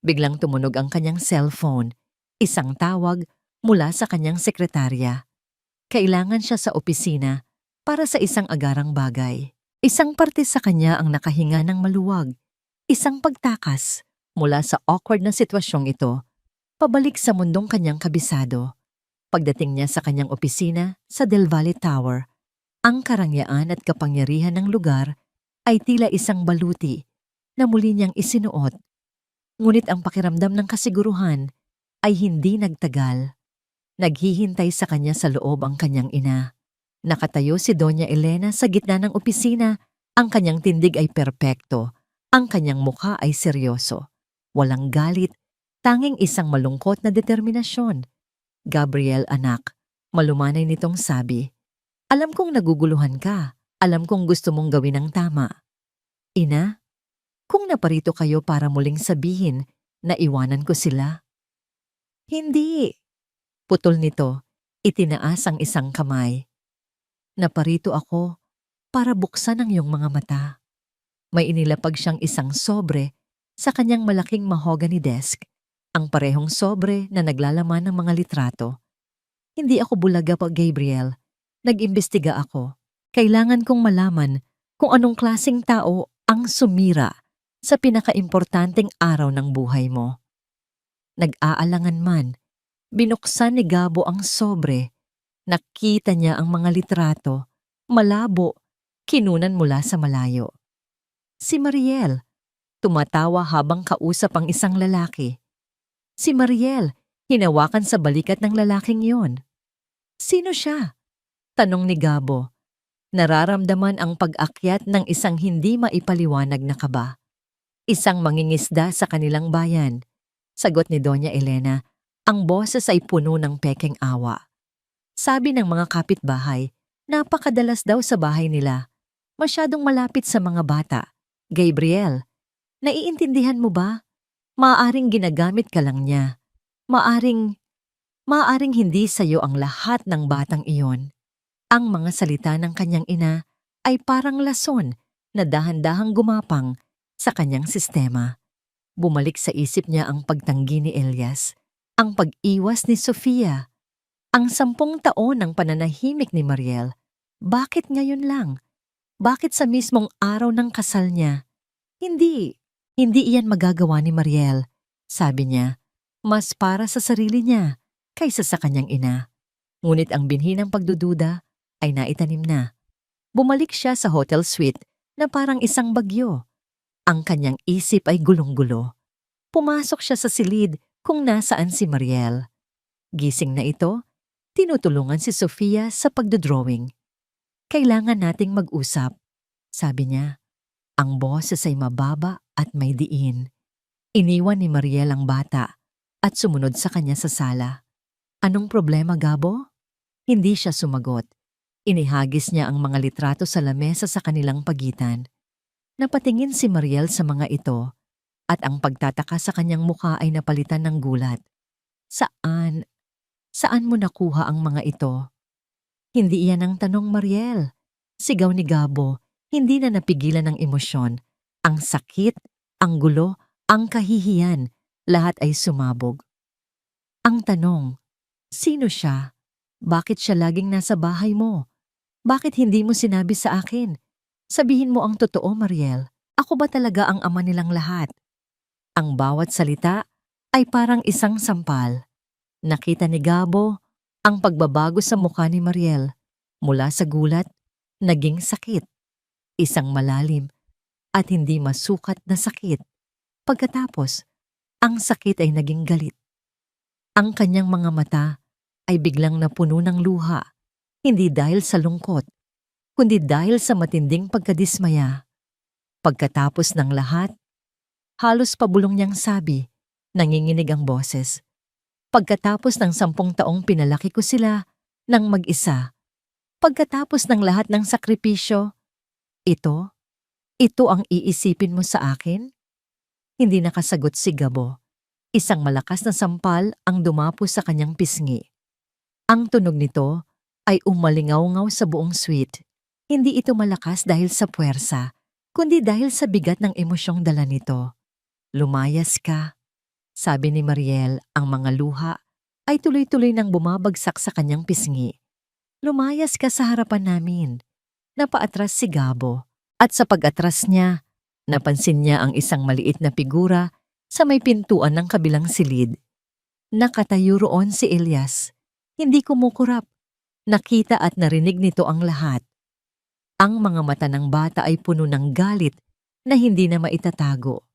Biglang tumunog ang kanyang cellphone. Isang tawag mula sa kanyang sekretarya. Kailangan siya sa opisina para sa isang agarang bagay. Isang parte sa kanya ang nakahinga ng maluwag. Isang pagtakas mula sa awkward na sitwasyong ito, pabalik sa mundong kanyang kabisado. Pagdating niya sa kanyang opisina sa Del Valle Tower, ang karangyaan at kapangyarihan ng lugar ay tila isang baluti na muli niyang isinuot. Ngunit ang pakiramdam ng kasiguruhan ay hindi nagtagal. Naghihintay sa kanya sa loob ang kanyang ina. Nakatayo si Doña Elena sa gitna ng opisina. Ang kanyang tindig ay perpekto. Ang kanyang mukha ay seryoso. Walang galit, tanging isang malungkot na determinasyon. Gabriel, anak, malumanay nitong sabi. Alam kong naguguluhan ka. Alam kong gusto mong gawin ang tama. Ina, kung naparito kayo para muling sabihin na iwanan ko sila. Hindi. Putol nito, itinaas ang isang kamay. Naparito ako para buksan ang iyong mga mata. May inilapag siyang isang sobre sa kanyang malaking mahogany desk, ang parehong sobre na naglalaman ng mga litrato. Hindi ako bulaga pa, Gabriel. Nag-imbestiga ako. Kailangan kong malaman kung anong klaseng tao ang sumira sa pinakaimportanteng araw ng buhay mo. Nag-aalangan man, binuksan ni Gabo ang sobre. Nakita niya ang mga litrato, malabo, kinunan mula sa malayo. Si Mariel, tumatawa habang kausap ang isang lalaki. Si Mariel, hinawakan sa balikat ng lalaking yon. Sino siya? Tanong ni Gabo. Nararamdaman ang pag-akyat ng isang hindi maipaliwanag na kaba. Isang mangingisda sa kanilang bayan. Sagot ni Doña Elena, ang boses ay puno ng pekeng awa. Sabi ng mga kapitbahay, napakadalas daw sa bahay nila. Masyadong malapit sa mga bata. Gabriel, naiintindihan mo ba? Maaaring ginagamit ka lang niya. Maaring hindi sa'yo ang lahat ng batang iyon. Ang mga salita ng kanyang ina ay parang lason na dahan-dahang gumapang sa kanyang sistema. Bumalik sa isip niya ang pagtanggi ni Elias, ang pag-iwas ni Sofia, ang 10 taon ng pananahimik ni Mariel. Bakit ngayon lang? Bakit sa mismong araw ng kasal niya? Hindi iyan magagawa ni Mariel, sabi niya, mas para sa sarili niya kaysa sa kanyang ina. Ngunit ang binhi ng pagdududa ay naitanim na. Bumalik siya sa hotel suite na parang isang bagyo. Ang kanyang isip ay gulong-gulo. Pumasok siya sa silid kung nasaan si Mariel. Gising na ito, tinutulungan si Sofia sa pagdodrawing. Kailangan nating mag-usap, sabi niya. Ang boses ay mababa at may diin. Iniwan ni Mariel ang bata at sumunod sa kanya sa sala. Anong problema, Gabo? Hindi siya sumagot. Inihagis niya ang mga litrato sa lamesa sa kanilang pagitan. Napatingin si Mariel sa mga ito at ang pagtataka sa kanyang mukha ay napalitan ng gulat. Saan? Saan mo nakuha ang mga ito? Hindi iyan ang tanong, Mariel. Sigaw ni Gabo, hindi na napigilan ng emosyon. Ang sakit, ang gulo, ang kahihiyan, lahat ay sumabog. Ang tanong, sino siya? Bakit siya laging nasa bahay mo? Bakit hindi mo sinabi sa akin? Sabihin mo ang totoo, Mariel. Ako ba talaga ang ama nilang lahat? Ang bawat salita ay parang isang sampal. Nakita ni Gabo ang pagbabago sa mukha ni Mariel. Mula sa gulat, naging sakit. Isang malalim at hindi masukat na sakit. Pagkatapos, ang sakit ay naging galit. Ang kanyang mga mata ay biglang napuno ng luha. Hindi dahil sa lungkot, kundi dahil sa matinding pagkadismaya. Pagkatapos ng lahat, halos pabulong niyang sabi, nanginginig ang boses. Pagkatapos ng 10 taong pinalaki ko sila ng mag-isa, pagkatapos ng lahat ng sakripisyo, ito ang iisipin mo sa akin? Hindi nakasagot si Gabo. Isang malakas na sampal ang dumapo sa kanyang pisngi. Ang tunog nito ay umalingaw-ngaw sa buong suite. Hindi ito malakas dahil sa puwersa, kundi dahil sa bigat ng emosyong dala nito. Lumayas ka, sabi ni Mariel. Ang mga luha ay tuloy-tuloy nang bumabagsak sa kanyang pisngi. Lumayas ka sa harapan namin. Napaatras si Gabo at sa pag-atras niya, napansin niya ang isang maliit na figura sa may pintuan ng kabilang silid. Nakatayo roon si Elias. Hindi kumukurap. Nakita at narinig nito ang lahat. Ang mga mata ng bata ay puno ng galit na hindi na maitatago.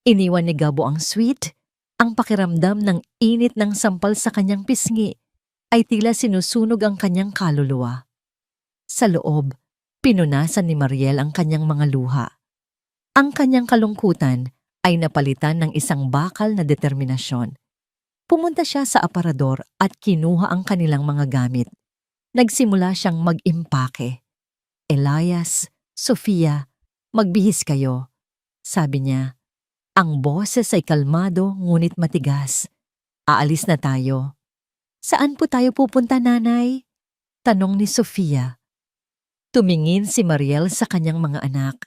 Iniwan ni Gabo ang suite. Ang pakiramdam ng init ng sampal sa kanyang pisngi ay tila sinusunog ang kanyang kaluluwa. Sa loob, pinunasan ni Mariel ang kanyang mga luha. Ang kanyang kalungkutan ay napalitan ng isang bakal na determinasyon. Pumunta siya sa aparador at kinuha ang kanilang mga gamit. Nagsimula siyang mag-impake. Elias, Sofia, magbihis kayo, sabi niya. Ang boses ay kalmado ngunit matigas. Aalis na tayo. Saan po tayo pupunta, nanay? Tanong ni Sofia. Tumingin si Mariel sa kanyang mga anak.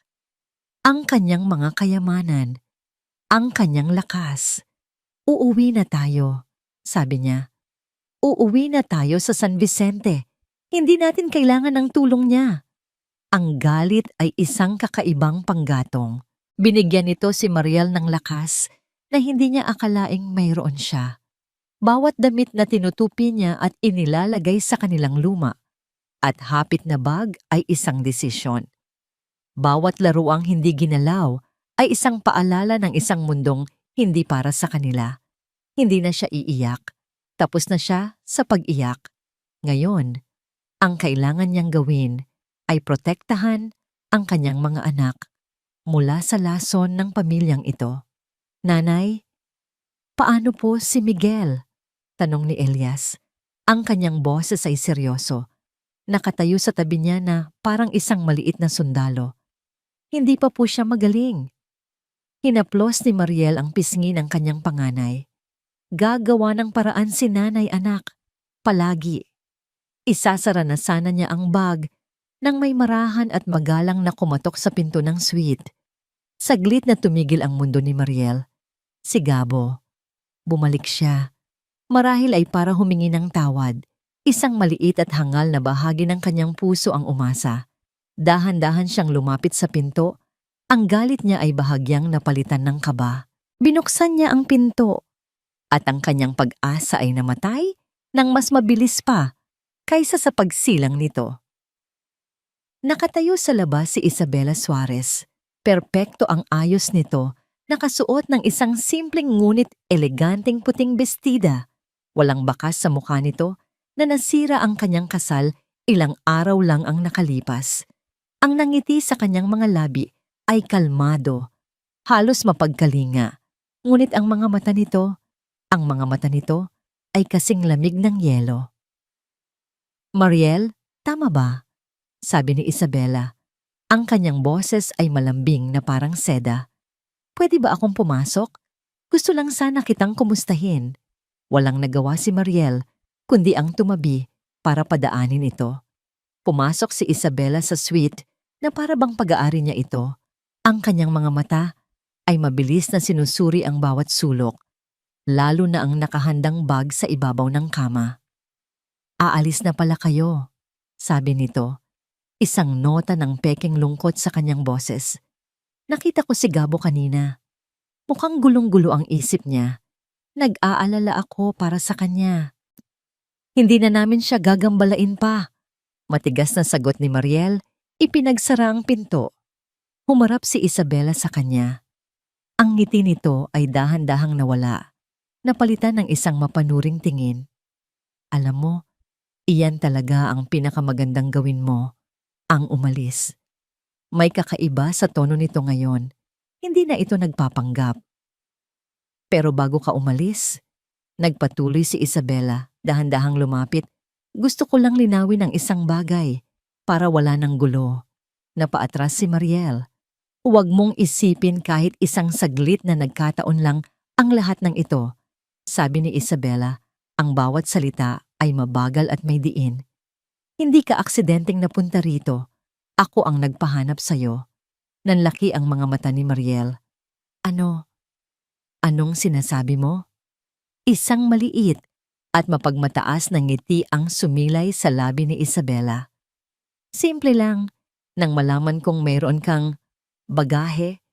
Ang kanyang mga kayamanan. Ang kanyang lakas. Uuwi na tayo, sabi niya. Uuwi na tayo sa San Vicente. Hindi natin kailangan ng tulong niya. Ang galit ay isang kakaibang panggatong. Binigyan nito si Mariel ng lakas na hindi niya akalaing mayroon siya. Bawat damit na tinutupi niya at inilalagay sa kanilang luma at hapit na bag ay isang desisyon. Bawat laruang hindi ginalaw ay isang paalala ng isang mundong hindi para sa kanila. Hindi na siya iiyak. Tapos na siya sa pag-iyak. Ngayon, ang kailangan niyang gawin ay protektahan ang kanyang mga anak mula sa lason ng pamilyang ito. Nanay, paano po si Miguel? Tanong ni Elias. Ang kanyang boses ay seryoso. Nakatayo sa tabi niya na parang isang maliit na sundalo. Hindi pa po siya magaling. Hinaplos ni Mariel ang pisngi ng kanyang panganay. Gagawa ng paraan si nanay anak. Palagi. Isasara na sana niya ang bag nang may marahan at magalang na kumatok sa pinto ng suite. Saglit na tumigil ang mundo ni Mariel. Si Gabo. Bumalik siya. Marahil ay para humingi ng tawad. Isang maliit at hangal na bahagi ng kanyang puso ang umasa. Dahan-dahan siyang lumapit sa pinto. Ang galit niya ay bahagyang napalitan ng kaba. Binuksan niya ang pinto. At ang kanyang pag-asa ay namatay nang mas mabilis pa kaysa sa pagsilang nito. Nakatayo sa labas si Isabela Suarez. Perpekto ang ayos nito, nakasuot ng isang simpleng ngunit eleganteng puting bestida. Walang bakas sa mukha nito na nasira ang kanyang kasal, ilang araw lang ang nakalipas. Ang nangiti sa kanyang mga labi ay kalmado, halos mapagkalinga. Ngunit ang mga mata nito ay kasing lamig ng yelo. Mariel, tama ba? Sabi ni Isabela. Ang kanyang boses ay malambing na parang seda. Pwede ba akong pumasok? Gusto lang sana kitang kumustahin. Walang nagawa si Mariel, kundi ang tumabi para padaanin ito. Pumasok si Isabela sa suite na para bang pag-aari niya ito. Ang kanyang mga mata ay mabilis na sinusuri ang bawat sulok, lalo na ang nakahandang bag sa ibabaw ng kama. Aalis na pala kayo, sabi nito. Isang nota ng peking lungkot sa kanyang boses. Nakita ko si Gabo kanina. Mukhang gulong-gulo ang isip niya. Nag-aalala ako para sa kanya. Hindi na namin siya gagambalain pa. Matigas na sagot ni Mariel, ipinagsara ang pinto. Humarap si Isabela sa kanya. Ang ngiti nito ay dahan-dahang nawala, napalitan ng isang mapanuring tingin. Alam mo, iyan talaga ang pinakamagandang gawin mo, ang umalis. May kakaiba sa tono nito ngayon. Hindi na ito nagpapanggap. Pero bago ka umalis, nagpatuloy si Isabela, dahan-dahang lumapit. Gusto ko lang linawin ang isang bagay para wala ng gulo. Napaatras si Mariel. Huwag mong isipin kahit isang saglit na nagkataon lang ang lahat ng ito. Sabi ni Isabela, ang bawat salita ay mabagal at may diin. Hindi ka aksidenteng napunta rito. Ako ang nagpahanap sa'yo. Nanlaki ang mga mata ni Mariel. Anong sinasabi mo? Isang maliit at mapagmataas na ngiti ang sumilay sa labi ni Isabela. Simple lang, nang malaman kong mayroon kang bagahe.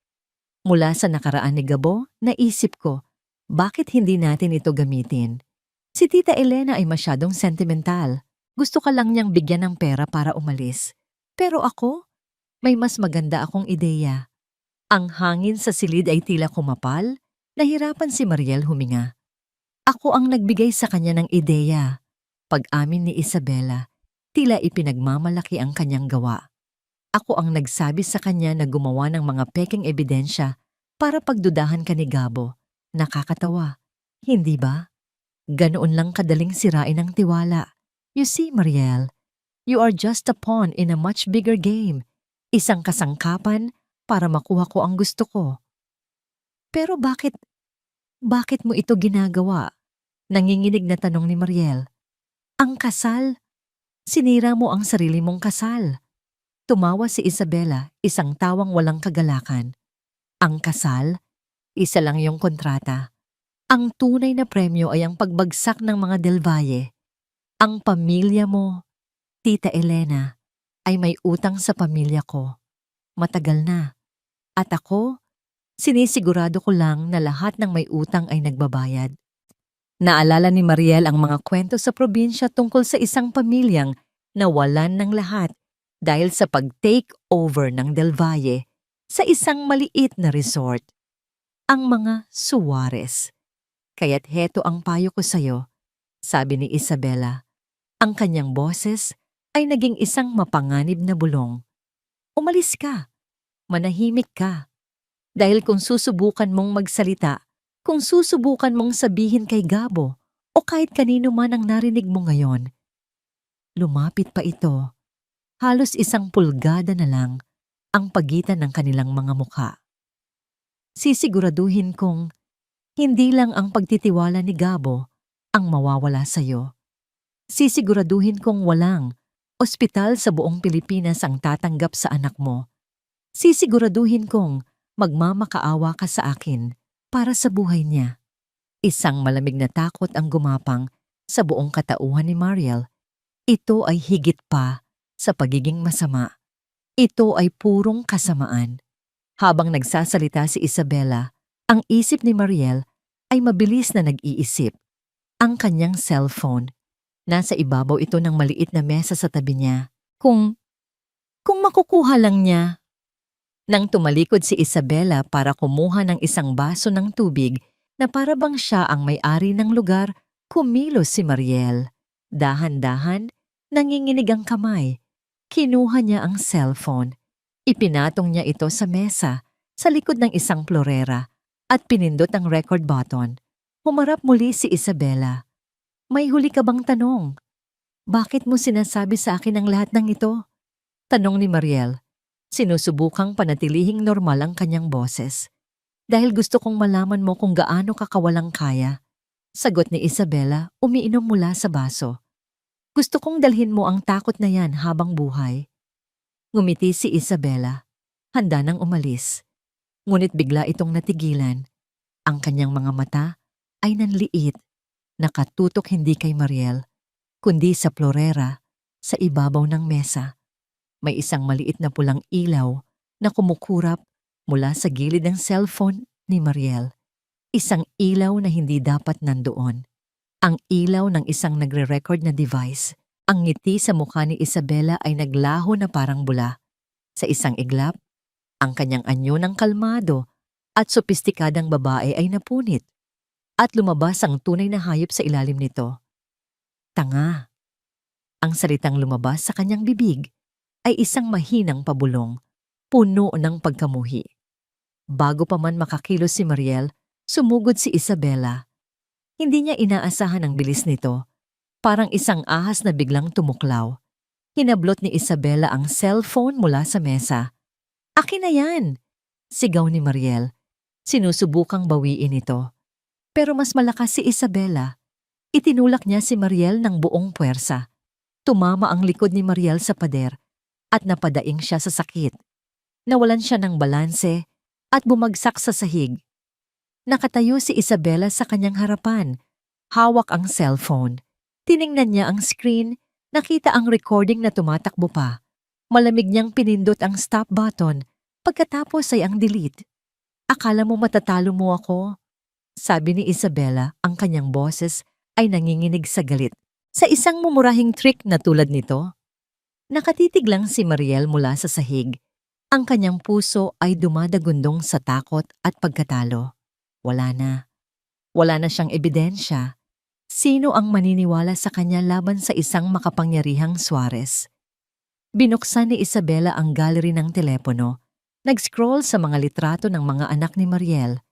Mula sa nakaraan ni Gabo, naisip ko, bakit hindi natin ito gamitin? Si Tita Elena ay masyadong sentimental. Gusto ka lang niyang bigyan ng pera para umalis. Pero ako, may mas maganda akong ideya. Ang hangin sa silid ay tila kumapal. Nahirapan si Mariel huminga. Ako ang nagbigay sa kanya ng ideya. Pag-amin ni Isabela, tila ipinagmamalaki ang kanyang gawa. Ako ang nagsabi sa kanya na gumawa ng mga peking ebidensya para pagdudahan ka ni Gabo. Nakakatawa, hindi ba? Ganoon lang kadaling sirain ang tiwala. You see, Mariel, you are just a pawn in a much bigger game. Isang kasangkapan para makuha ko ang gusto ko. Pero bakit mo ito ginagawa? Nanginginig na tanong ni Mariel. Ang kasal. Sinira mo ang sarili mong kasal. Tumawa si Isabela, isang tawang walang kagalakan. Ang kasal? Isa lang yung kontrata. Ang tunay na premyo ay ang pagbagsak ng mga Del Valle. Ang pamilya mo. Tita Elena, ay may utang sa pamilya ko. Matagal na. At ako, sinisigurado ko lang na lahat ng may utang ay nagbabayad. Naalala ni Mariel ang mga kwento sa probinsya tungkol sa isang pamilyang nawalan ng lahat dahil sa pag-take over ng Del Valle sa isang maliit na resort. Ang mga Suarez. Kaya't heto ang payo ko sa'yo, sabi ni Isabela. Ang kanyang boses ay naging isang mapanganib na bulong. Umalis ka. Manahimik ka. Dahil kung susubukan mong magsalita, kung susubukan mong sabihin kay Gabo o kahit kanino man ang narinig mo ngayon, lumapit pa ito. Halos 1 pulgada na lang ang pagitan ng kanilang mga mukha. Sisiguraduhin kong hindi lang ang pagtitiwala ni Gabo ang mawawala sa'yo. Sisiguraduhin kong walang ospital sa buong Pilipinas ang tatanggap sa anak mo. Sisiguraduhin kong magmamakaawa ka sa akin para sa buhay niya. Isang malamig na takot ang gumapang sa buong katauhan ni Mariel. Ito ay higit pa sa pagiging masama. Ito ay purong kasamaan. Habang nagsasalita si Isabela, ang isip ni Mariel ay mabilis na nag-iisip. Ang kanyang cellphone. Nasa ibabaw ito ng maliit na mesa sa tabi niya. Kung makukuha lang niya. Nang tumalikod si Isabela para kumuha ng isang baso ng tubig na para bang siya ang may-ari ng lugar, kumilos si Mariel. Dahan-dahan, nanginginig ang kamay. Kinuha niya ang cellphone. Ipinatong niya ito sa mesa, sa likod ng isang florera, at pinindot ang record button. Humarap muli si Isabela. May huli ka bang tanong? Bakit mo sinasabi sa akin ang lahat ng ito? Tanong ni Mariel. Sinusubukang panatilihing normal ang kanyang boses. Dahil gusto kong malaman mo kung gaano ka kawalang kaya. Sagot ni Isabela, umiinom mula sa baso. Gusto kong dalhin mo ang takot na yan habang buhay. Ngumiti si Isabela. Handa nang umalis. Ngunit bigla itong natigilan. Ang kanyang mga mata ay nanliit. Nakatutok hindi kay Mariel, kundi sa florera sa ibabaw ng mesa. May isang maliit na pulang ilaw na kumukurap mula sa gilid ng cellphone ni Mariel. Isang ilaw na hindi dapat nandoon. Ang ilaw ng isang nagre-record na device. Ang ngiti sa mukha ni Isabela ay naglaho na parang bula. Sa isang iglap, ang kanyang anyo ng kalmado at sopistikadang babae ay napunit. At lumabas ang tunay na hayop sa ilalim nito. Tanga. Ang salitang lumabas sa kanyang bibig ay isang mahinang pabulong, puno ng pagkamuhi. Bago pa man makakilos si Mariel, sumugod si Isabela. Hindi niya inaasahan ang bilis nito, parang isang ahas na biglang tumuklaw. Hinablot ni Isabela ang cellphone mula sa mesa. Akin na yan! Sigaw ni Mariel. Sinusubukang bawiin ito. Pero mas malakas si Isabela. Itinulak niya si Mariel ng buong puwersa. Tumama ang likod ni Mariel sa pader at napadaing siya sa sakit. Nawalan siya ng balanse at bumagsak sa sahig. Nakatayo si Isabela sa kanyang harapan. Hawak ang cellphone. Tiningnan niya ang screen, nakita ang recording na tumatakbo pa. Malamig niyang pinindot ang stop button, pagkatapos ay ang delete. Akala mo matatalo mo ako? Sabi ni Isabela, ang kanyang boses ay nanginginig sa galit. Sa isang mumurahing trick na tulad nito, nakatitig lang si Mariel mula sa sahig. Ang kanyang puso ay dumadagundong sa takot at pagkatalo. Wala na. Wala na siyang ebidensya. Sino ang maniniwala sa kanya laban sa isang makapangyarihang Suarez? Binuksan ni Isabela ang gallery ng telepono. Nag-scroll sa mga litrato ng mga anak ni Mariel.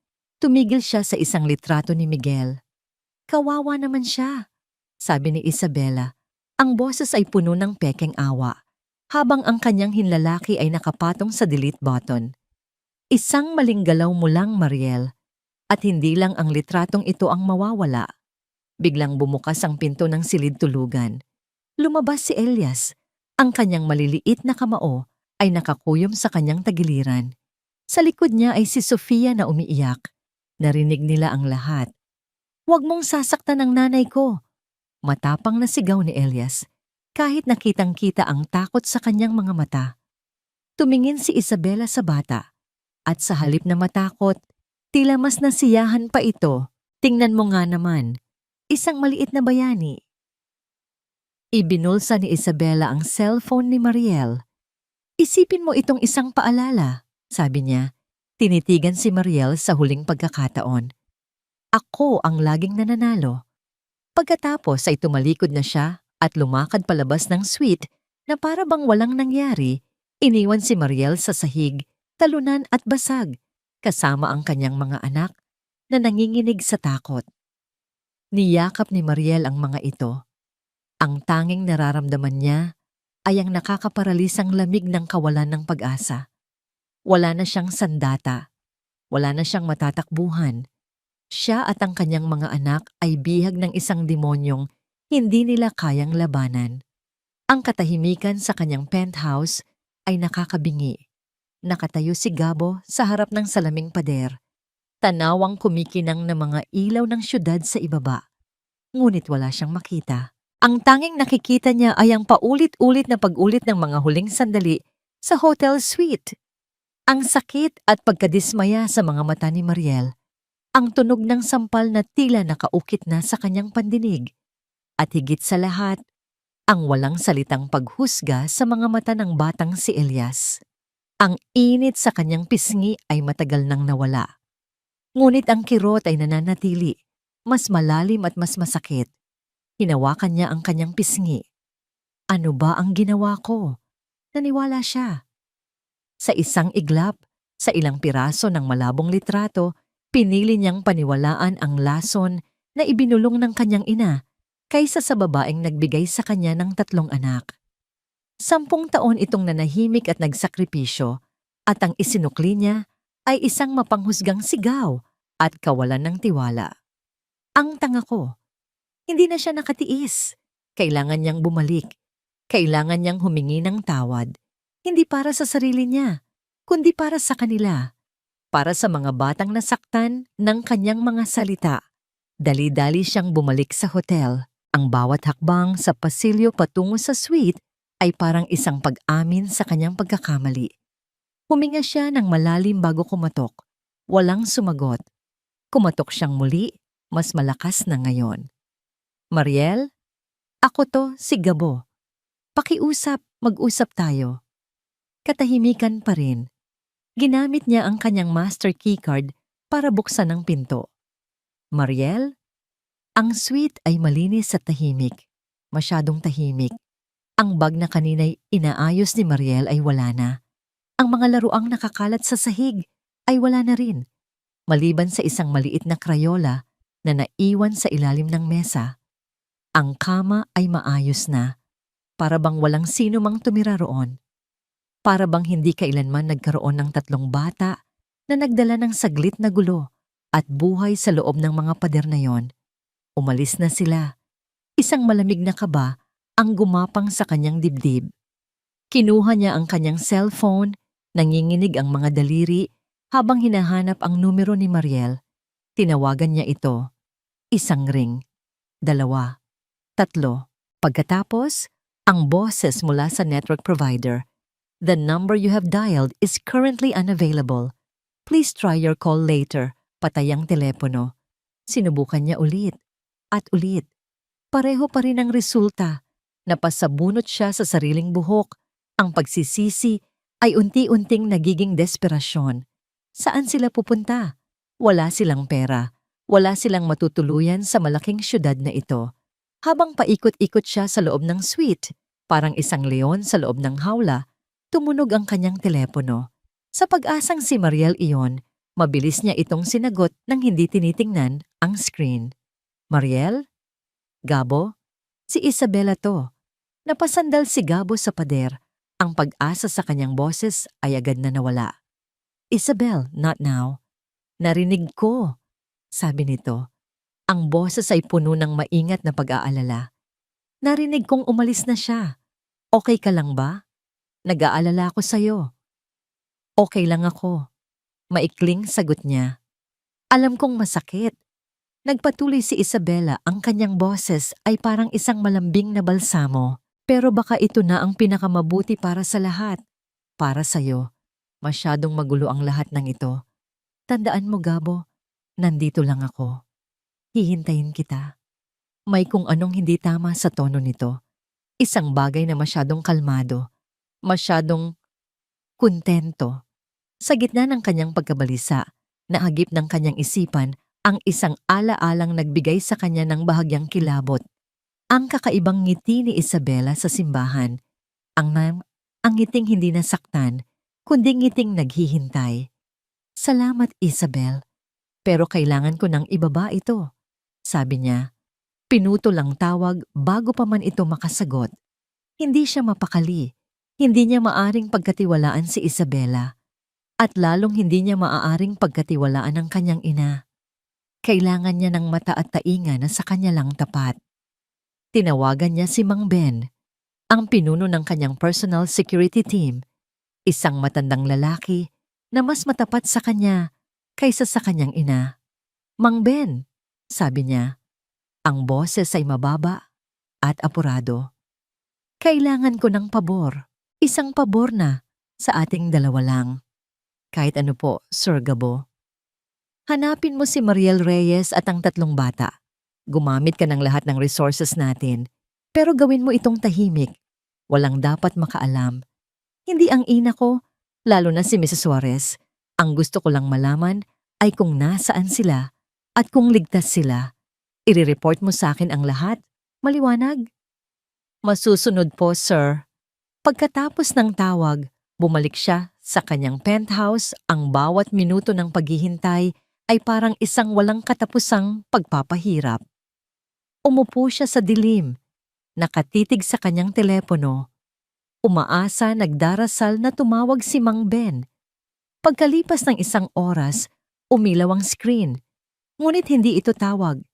Tumigil siya sa isang litrato ni Miguel. Kawawa naman siya, sabi ni Isabela. Ang boses ay puno ng pekeng awa, habang ang kanyang hinlalaki ay nakapatong sa delete button. Isang maling galaw mo lang, Mariel, at hindi lang ang litratong ito ang mawawala. Biglang bumukas ang pinto ng silid tulugan. Lumabas si Elias. Ang kanyang maliliit na kamao ay nakakuyom sa kanyang tagiliran. Sa likod niya ay si Sofia na umiiyak. Narinig nila ang lahat. Huwag mong sasaktan ang nanay ko. Matapang na sigaw ni Elias. kahit nakitang-kita ang takot sa kanyang mga mata. Tumingin si Isabela sa bata, at sa halip na matakot, tila mas nasiyahan pa ito. Tingnan mo nga naman, isang maliit na bayani. Ibinulsa ni Isabela ang cellphone ni Mariel. Isipin mo itong isang paalala, sabi niya. Tinitigan si Mariel sa huling pagkakataon. Ako ang laging nananalo. Pagkatapos ay tumalikod na siya at lumakad palabas ng suite na para bang walang nangyari. Iniwan si Mariel sa sahig, talunan at basag, kasama ang kanyang mga anak na nanginginig sa takot. Niyakap ni Mariel ang mga ito. Ang tanging nararamdaman niya ay ang nakakaparalisang lamig ng kawalan ng pag-asa. Wala na siyang sandata, wala na siyang matatakbuhan. Siya at ang kanyang mga anak ay bihag ng isang demonyong hindi nila kayang labanan. Ang katahimikan sa kanyang penthouse ay nakakabingi. Nakatayo si Gabo sa harap ng salaming pader. Tanawang kumikinang na mga ilaw ng syudad sa ibaba. Ngunit wala siyang makita. Ang tanging nakikita niya ay ang paulit-ulit na pag-ulit ng mga huling sandali sa hotel suite. Ang sakit at pagkadismaya sa mga mata ni Mariel. Ang tunog ng sampal na tila nakaukit na sa kanyang pandinig. At higit sa lahat, ang walang salitang paghusga sa mga mata ng batang si Elias. Ang init sa kanyang pisngi ay matagal nang nawala. Ngunit ang kirot ay nananatili, mas malalim at mas masakit. Hinawakan niya ang kanyang pisngi. Ano ba ang ginawa ko? Naniwala siya. Sa isang iglap, sa ilang piraso ng malabong litrato, pinili niyang paniwalaan ang lason na ibinulong ng kanyang ina kaysa sa babaeng nagbigay sa kanya ng 3 anak. 10 taon itong nanahimik at nagsakripisyo at ang isinukli niya ay isang mapanghusgang sigaw at kawalan ng tiwala. Ang tanga ko. Hindi na siya nakatiis. Kailangan niyang bumalik. Kailangan niyang humingi ng tawad. Hindi para sa sarili niya, kundi para sa kanila. Para sa mga batang nasaktan ng kanyang mga salita. Dali-dali siyang bumalik sa hotel. Ang bawat hakbang sa pasilyo patungo sa suite ay parang isang pag-amin sa kanyang pagkakamali. Huminga siya ng malalim bago kumatok. Walang sumagot. Kumatok siyang muli, mas malakas na ngayon. Mariel? Ako to, si Gabo. Pakiusap, mag-usap tayo. Katahimikan pa rin. Ginamit niya ang kanyang master keycard para buksan ang pinto. Mariel? Ang suite ay malinis at tahimik. Masyadong tahimik. Ang bag na kanina'y inaayos ni Mariel ay wala na. Ang mga laruang nakakalat sa sahig ay wala na rin. Maliban sa isang maliit na krayola na naiwan sa ilalim ng mesa. Ang kama ay maayos na, para bang walang sino mang tumira roon. Para bang hindi kailanman nagkaroon ng 3 bata na nagdala ng saglit na gulo at buhay sa loob ng mga pader na yon. Umalis na sila. Isang malamig na kaba ang gumapang sa kanyang dibdib. Kinuha niya ang kanyang cellphone, nanginginig ang mga daliri habang hinahanap ang numero ni Mariel. Tinawagan niya ito. 1 ring, 2, 3. Pagkatapos, ang boses mula sa network provider. The number you have dialed is currently unavailable. Please try your call later. Patay ang telepono. Sinubukan niya ulit at ulit. Pareho pa rin ang resulta. Napasabunot siya sa sariling buhok. Ang pagsisisi ay unti-unting nagiging desperasyon. Saan sila pupunta? Wala silang pera. Wala silang matutuluyan sa malaking syudad na ito. Habang paikot-ikot siya sa loob ng suite, parang isang leon sa loob ng hawla, tumunog ang kanyang telepono. Sa pag-asang si Mariel iyon, mabilis niya itong sinagot nang hindi tinitingnan ang screen. Mariel? Gabo? Si Isabela to. Napasandal si Gabo sa pader. Ang pag-asa sa kanyang boses ay agad na nawala. Isabel, not now. Narinig ko, sabi nito. Ang boses ay puno ng maingat na pag-aalala. Narinig kong umalis na siya. Okay ka lang ba? Nag-aalala ako sa'yo. Okay lang ako. Maikling sagot niya. Alam kong masakit. Nagpatuloy si Isabela, ang kanyang boses ay parang isang malambing na balsamo. Pero baka ito na ang pinakamabuti para sa lahat. Para sa'yo, masyadong magulo ang lahat ng ito. Tandaan mo, Gabo, nandito lang ako. Hihintayin kita. May kung anong hindi tama sa tono nito. Isang bagay na masyadong kalmado, masyadong kontento. Sa gitna ng kanyang pagkabalisa, naagip ng kanyang isipan ang isang ala-alang nagbigay sa kanya ng bahagyang kilabot. Ang kakaibang ngiti ni Isabela sa simbahan. Ang ngiting hindi nasaktan, kundi ngiting naghihintay. Salamat, Isabel. Pero kailangan ko nang ibaba ito. Sabi niya. Pinutol ang tawag bago pa man ito makasagot. Hindi siya mapakali. Hindi niya maaring pagkatiwalaan si Isabela. At lalong hindi niya maaaring pagkatiwalaan ang kanyang ina. Kailangan niya ng mata at tainga na sa kanya lang tapat. Tinawagan niya si Mang Ben, ang pinuno ng kanyang personal security team, isang matandang lalaki na mas matapat sa kanya kaysa sa kanyang ina. Mang Ben, sabi niya, ang boses ay mababa at apurado. Kailangan ko ng pabor, isang pabor na sa ating dalawa lang. Kahit ano po, Sir Gabo. Hanapin mo si Mariel Reyes at ang 3 bata. Gumamit ka ng lahat ng resources natin, pero gawin mo itong tahimik. Walang dapat makaalam. Hindi ang ina ko, lalo na si Mrs. Suarez. Ang gusto ko lang malaman ay kung nasaan sila at kung ligtas sila. I-report mo sa akin ang lahat. Maliwanag? Masusunod po, sir. Pagkatapos ng tawag, bumalik siya sa kanyang penthouse. Ang bawat minuto ng paghihintay ay parang isang walang katapusang pagpapahirap. Umupo siya sa dilim, nakatitig sa kanyang telepono. Umaasa, nagdarasal na tumawag si Mang Ben. Pagkalipas ng 1 oras, umilaw ang screen. Ngunit hindi ito tawag.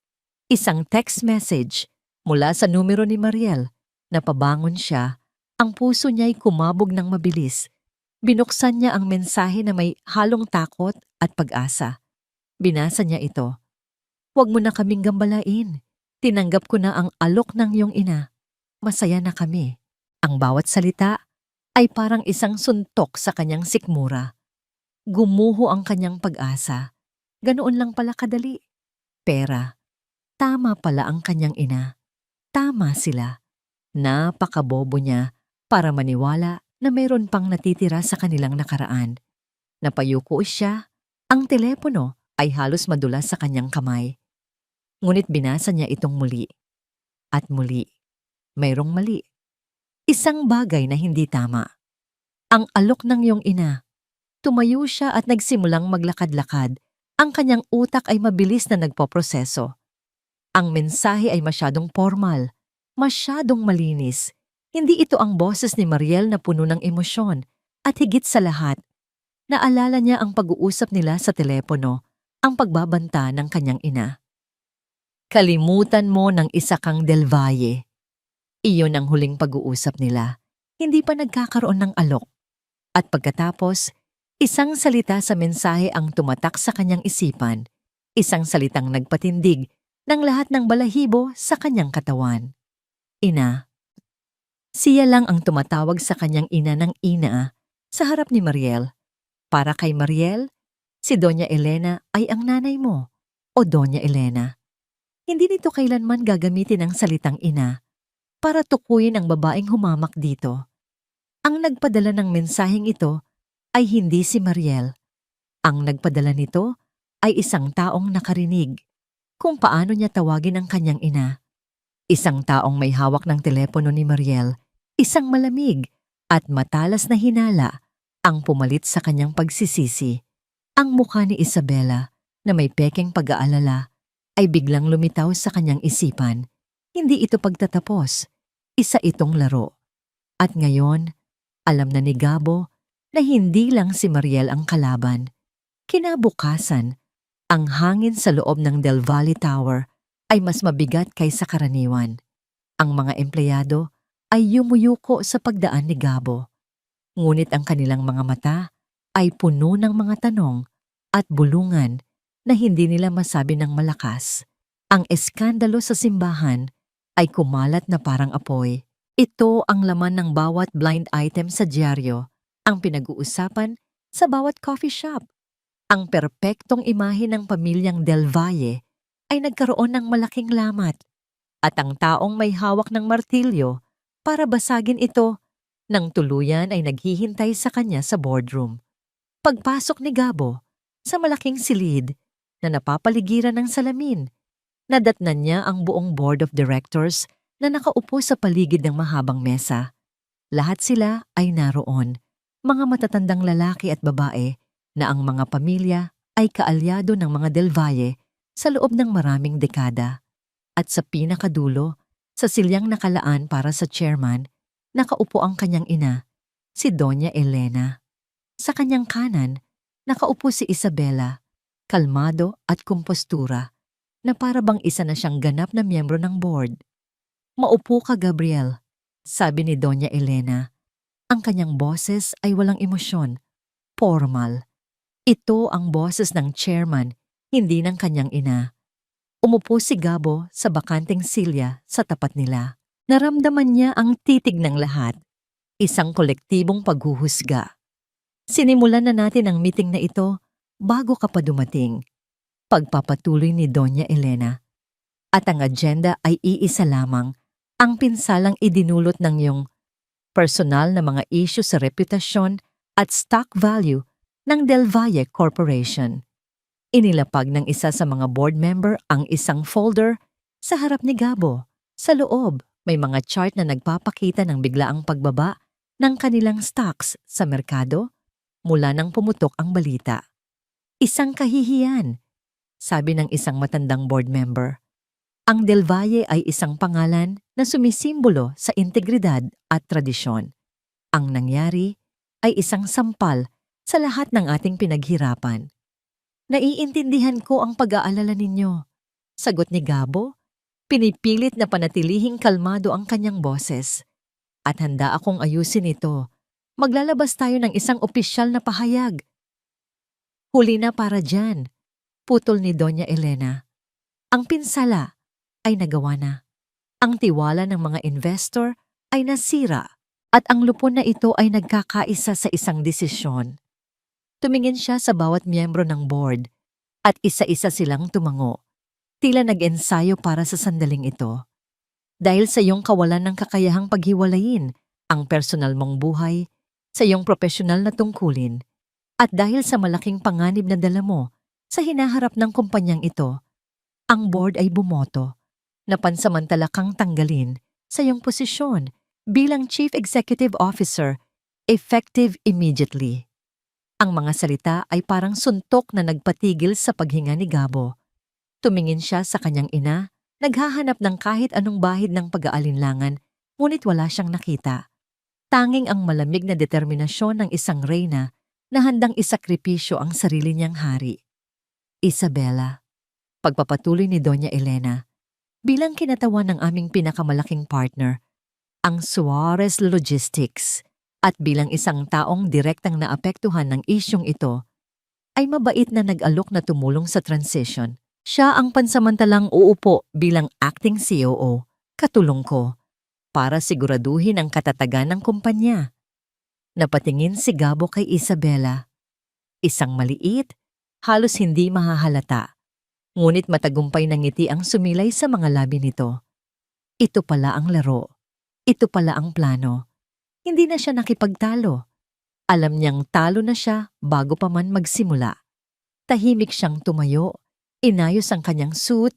Isang text message mula sa numero ni Mariel. Napabangon siya, ang puso niya'y kumabog ng mabilis. Binuksan niya ang mensahe na may halong takot at pag-asa. Binasa niya ito. Huwag mo na kaming gambalain. Tinanggap ko na ang alok ng iyong ina. Masaya na kami. Ang bawat salita ay parang isang suntok sa kanyang sikmura. Gumuho ang kanyang pag-asa. Ganoon lang pala kadali. Pera. Tama pala ang kanyang ina. Tama sila. Napakabobo niya para maniwala na mayroon pang natitira sa kanilang nakaraan. Napayuko siya. Ang telepono ay halos madulas sa kanyang kamay. Ngunit binasa niya itong muli. At muli. Mayroong mali. Isang bagay na hindi tama. Ang alok ng iyong ina. Tumayo siya at nagsimulang maglakad-lakad. Ang kanyang utak ay mabilis na nagpoproseso. Ang mensahe ay masyadong formal, masyadong malinis. Hindi ito ang boses ni Mariel na puno ng emosyon. At higit sa lahat, naalala niya ang pag-uusap nila sa telepono, ang pagbabanta ng kanyang ina. Kalimutan mo ng isa kang Del Valle. Iyon ang huling pag-uusap nila. Hindi pa nagkakaroon ng alok. At pagkatapos, isang salita sa mensahe ang tumatak sa kanyang isipan. Isang salitang nagpatindig ng lahat ng balahibo sa kanyang katawan. Ina. Siya lang ang tumatawag sa kanyang ina ng ina sa harap ni Mariel. Para kay Mariel, si Doña Elena ay ang nanay mo o Doña Elena. Hindi nito kailanman gagamitin ang salitang ina para tukuyin ang babaeng humamak dito. Ang nagpadala ng mensaheng ito ay hindi si Mariel. Ang nagpadala nito ay isang taong nakarinig kung paano niya tawagin ang kanyang ina. Isang taong may hawak ng telepono ni Mariel, isang malamig at matalas na hinala ang pumalit sa kanyang pagsisisi. Ang mukha ni Isabela na may pekeng pag-aalala ay biglang lumitaw sa kanyang isipan. Hindi ito pagtatapos, isa itong laro. At ngayon, alam na ni Gabo na hindi lang si Mariel ang kalaban. Kinabukasan, ang hangin sa loob ng Del Valle Tower ay mas mabigat kaysa karaniwan. Ang mga empleyado ay yumuyuko sa pagdaan ni Gabo. Ngunit ang kanilang mga mata ay puno ng mga tanong at bulungan na hindi nila masabi ng malakas. Ang eskandalo sa simbahan ay kumalat na parang apoy. Ito ang laman ng bawat blind item sa dyaryo, ang pinag-uusapan sa bawat coffee shop. Ang perpektong imahe ng pamilyang Del Valle ay nagkaroon ng malaking lamat at ang taong may hawak ng martilyo para basagin ito nang tuluyan ay naghihintay sa kanya sa boardroom. Pagpasok ni Gabo sa malaking silid na napapaligiran ng salamin, nadatnan niya ang buong board of directors na nakaupo sa paligid ng mahabang mesa. Lahat sila ay naroon, mga matatandang lalaki at babae na ang mga pamilya ay kaalyado ng mga Del Valle sa loob ng maraming dekada. At sa pinakadulo, sa silyang nakalaan para sa chairman, nakaupo ang kanyang ina, si Doña Elena. Sa kanyang kanan, nakaupo si Isabela, kalmado at kumpostura, na para bang isa na siyang ganap na miyembro ng board. "Maupo ka, Gabriel," sabi ni Doña Elena. Ang kanyang boses ay walang emosyon, formal. Ito ang boses ng chairman, hindi ng kanyang ina. Umupo si Gabo sa bakanteng silya sa tapat nila. Naramdaman niya ang titig ng lahat, isang kolektibong paghuhusga. "Sinimulan na natin ang meeting na ito bago ka pa dumating," pagpapatuloy ni Doña Elena. "At ang agenda ay iisa lamang, ang pinsalang idinulot ng iyong personal na mga issue sa reputasyon at stock value ng Del Valle Corporation." Inilapag ng isa sa mga board member ang isang folder sa harap ni Gabo. Sa loob, may mga chart na nagpapakita ng biglaang pagbaba ng kanilang stocks sa merkado mula nang pumutok ang balita. "Isang kahihiyan," sabi ng isang matandang board member. Ang Del Valle ay isang pangalan na sumisimbolo sa integridad at tradisyon. Ang nangyari ay isang sampal sa lahat ng ating pinaghirapan. "Naiintindihan ko ang pag-aalala ninyo," sagot ni Gabo. Pinipilit na panatilihing kalmado ang kanyang boses. "At handa akong ayusin ito. Maglalabas tayo ng isang opisyal na pahayag." "Huli na para dyan," putol ni Doña Elena. Ang pinsala ay nagawa na. Ang tiwala ng mga investor ay nasira at ang lupon na ito ay nagkakaisa sa isang desisyon. Tumingin siya sa bawat miyembro ng board at isa-isa silang tumango. Tila nag-ensayo para sa sandaling ito. Dahil sa iyong kawalan ng kakayahang paghiwalayin ang personal mong buhay sa iyong profesional na tungkulin at dahil sa malaking panganib na dala mo sa hinaharap ng kumpanyang ito, ang board ay bumoto na pansamantala kang tanggalin sa iyong posisyon bilang Chief Executive Officer effective immediately. Ang mga salita ay parang suntok na nagpatigil sa paghinga ni Gabo. Tumingin siya sa kanyang ina, naghahanap ng kahit anong bahid ng pag-aalinlangan, ngunit wala siyang nakita. Tanging ang malamig na determinasyon ng isang reyna na handang isakripisyo ang sarili niyang hari. "Isabela," pagpapatuloy ni Doña Elena, "bilang kinatawan ng aming pinakamalaking partner, ang Suarez Logistics, at bilang isang taong direktang naapektuhan ng isyong ito, ay mabait na nag-alok na tumulong sa transition. Siya ang pansamantalang uupo bilang acting COO, katulong ko, para siguraduhin ang katatagan ng kumpanya." Napatingin si Gabo kay Isabela. Isang maliit, halos hindi mahahalata, ngunit matagumpay na ngiti ang sumilay sa mga labi nito. Ito pala ang laro. Ito pala ang plano. Hindi na siya nakipagtalo. Alam niyang talo na siya bago pa man magsimula. Tahimik siyang tumayo, inayos ang kanyang suit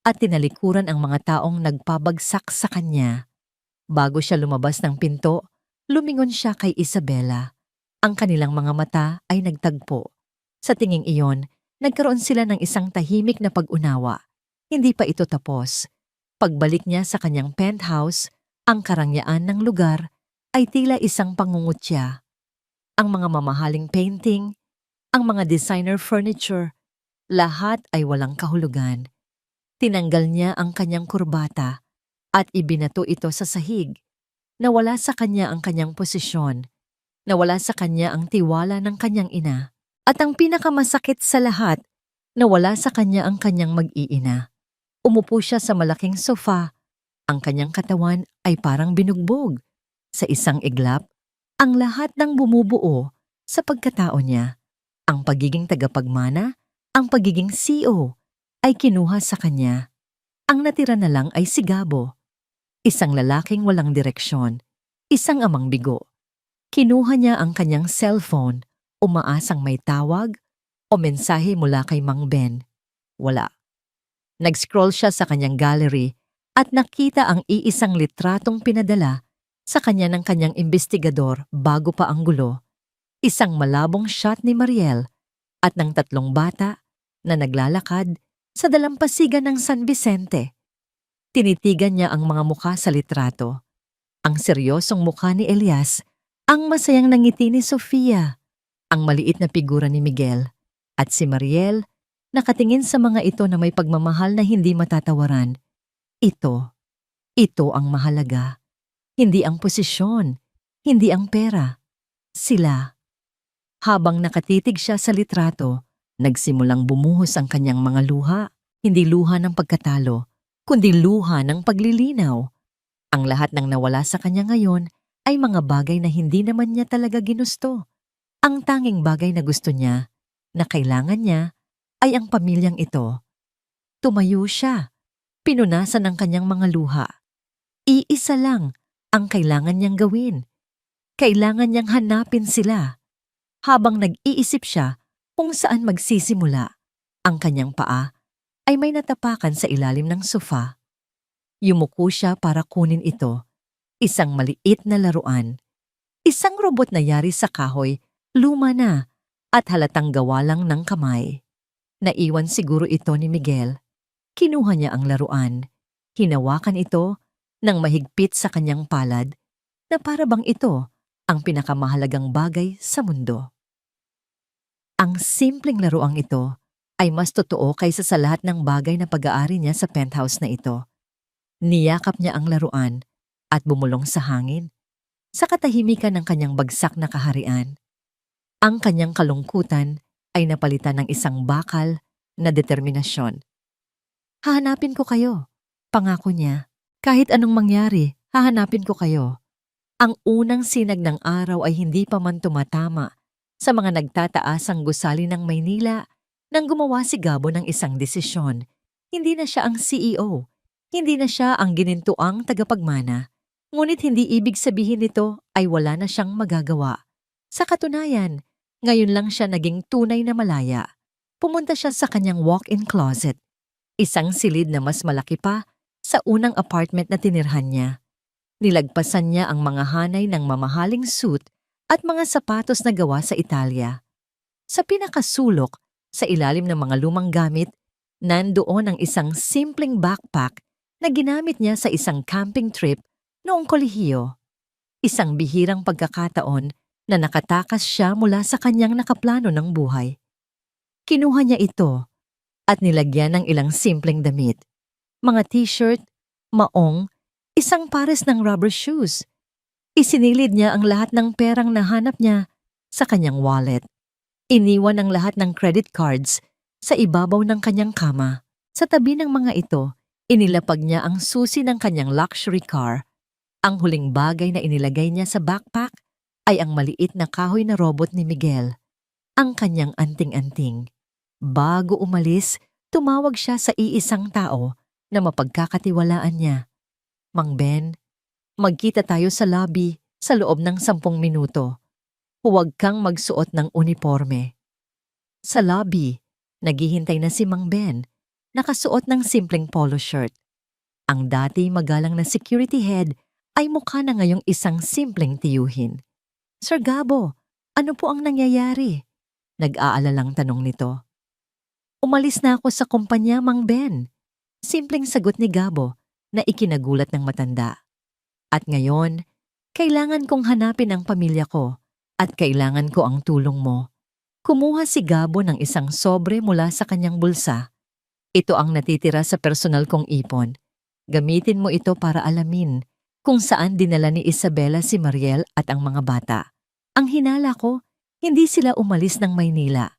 at tinalikuran ang mga taong nagpabagsak sa kanya. Bago siya lumabas ng pinto, lumingon siya kay Isabela. Ang kanilang mga mata ay nagtagpo. Sa tinging iyon, nagkaroon sila ng isang tahimik na pag-unawa. Hindi pa ito tapos. Pagbalik niya sa kanyang penthouse, ang karangyaan ng lugar ay tila isang pangungutya. Ang mga mamahaling painting, ang mga designer furniture, lahat ay walang kahulugan. Tinanggal niya ang kanyang kurbata at ibinato ito sa sahig. Nawala sa kanya ang kanyang posisyon. Nawala sa kanya ang tiwala ng kanyang ina. At ang pinakamasakit sa lahat, nawala sa kanya ang kanyang mag-iina. Umupo siya sa malaking sofa Ang kanyang katawan ay parang binugbog. Sa isang iglap, ang lahat ng bumubuo sa pagkatao niya, ang pagiging tagapagmana, ang pagiging CEO, ay kinuha sa kanya. Ang natira na lang ay si Gabo, isang lalaking walang direksyon, isang amang bigo. Kinuha niya ang kanyang cellphone, umaasang may tawag o mensahe mula kay Mang Ben. Wala. Nag-scroll siya sa kanyang gallery at nakita ang iisang litratong pinadala sa kanya ng kanyang investigador bago pa ang gulo. Isang malabong shot ni Mariel at ng 3 bata na naglalakad sa dalampasigan ng San Vicente. Tinitigan niya ang mga mukha sa litrato. Ang seryosong mukha ni Elias, ang masayang nangiti ni Sofia, ang maliit na figura ni Miguel, at si Mariel, nakatingin sa mga ito na may pagmamahal na hindi matatawaran. Ito ang mahalaga. Hindi ang posisyon, hindi ang pera. Sila. Habang nakatitig siya sa litrato, nagsimulang bumuhos ang kanyang mga luha, hindi luha ng pagkatalo, kundi luha ng paglilinaw. Ang lahat ng nawala sa kanya ngayon ay mga bagay na hindi naman niya talaga ginusto. Ang tanging bagay na gusto niya, na kailangan niya, ay ang pamilyang ito. Tumayo siya. Pinunasan ang kanyang mga luha. Iisa lang ang kailangan niyang gawin. Kailangan niyang hanapin sila. Habang nag-iisip siya kung saan magsisimula, ang kanyang paa ay may natapakan sa ilalim ng sofa. Yumuko siya para kunin ito. Isang maliit na laruan. Isang robot na yari sa kahoy, luma na, at halatang gawa lang ng kamay. Naiwan siguro ito ni Miguel. Kinuha niya ang laruan. Hinawakan ito ng mahigpit sa kanyang palad na para bang ito ang pinakamahalagang bagay sa mundo. Ang simpleng laruang ito ay mas totoo kaysa sa lahat ng bagay na pag-aari niya sa penthouse na ito. Niyakap niya ang laruan at bumulong sa hangin, sa katahimikan ng kanyang bagsak na kaharian. Ang kanyang kalungkutan ay napalitan ng isang bakal na determinasyon. Hahanapin ko kayo, pangako niya. Kahit anong mangyari, hahanapin ko kayo. Ang unang sinag ng araw ay hindi pa man tumatama sa mga nagtataasang gusali ng Maynila nang gumawa si Gabo ng isang desisyon. Hindi na siya ang CEO. Hindi na siya ang ginintuang tagapagmana. Ngunit hindi ibig sabihin nito ay wala na siyang magagawa. Sa katunayan, ngayon lang siya naging tunay na malaya. Pumunta siya sa kanyang walk-in closet. Isang silid na mas malaki pa sa unang apartment na tinirhan niya. Nilagpasan niya ang mga hanay ng mamahaling suit at mga sapatos na gawa sa Italia. Sa pinakasulok, sa ilalim ng mga lumang gamit, nandoon ang isang simpleng backpack na ginamit niya sa isang camping trip noong kolehiyo. Isang bihirang pagkakataon na nakatakas siya mula sa kanyang nakaplano ng buhay. Kinuha niya ito at nilagyan ng ilang simpleng damit. Mga t-shirt, maong, isang pares ng rubber shoes. Isinilid niya ang lahat ng perang nahanap niya sa kanyang wallet. Iniwan ang lahat ng credit cards sa ibabaw ng kanyang kama. Sa tabi ng mga ito, inilapag niya ang susi ng kanyang luxury car. Ang huling bagay na inilagay niya sa backpack ay ang maliit na kahoy na robot ni Miguel, ang kanyang anting-anting. Bago umalis, tumawag siya sa iisang tao na mapagkakatiwalaan niya. Mang Ben, magkita tayo sa lobby sa loob ng 10 minuto. Huwag kang magsuot ng uniforme. Sa lobby, naghihintay na si Mang Ben, nakasuot ng simpleng polo shirt. Ang dati magalang na security head ay mukha na ngayong isang simpleng tiyuhin. Sir Gabo, ano po ang nangyayari? Nag-aalalang tanong nito. Umalis na ako sa kumpanya, Mang Ben. Simpleng sagot ni Gabo na ikinagulat ng matanda. At ngayon, kailangan kong hanapin ang pamilya ko at kailangan ko ang tulong mo. Kumuha si Gabo ng isang sobre mula sa kanyang bulsa. Ito ang natitira sa personal kong ipon. Gamitin mo ito para alamin kung saan dinala ni Isabela si Mariel at ang mga bata. Ang hinala ko, hindi sila umalis ng Maynila.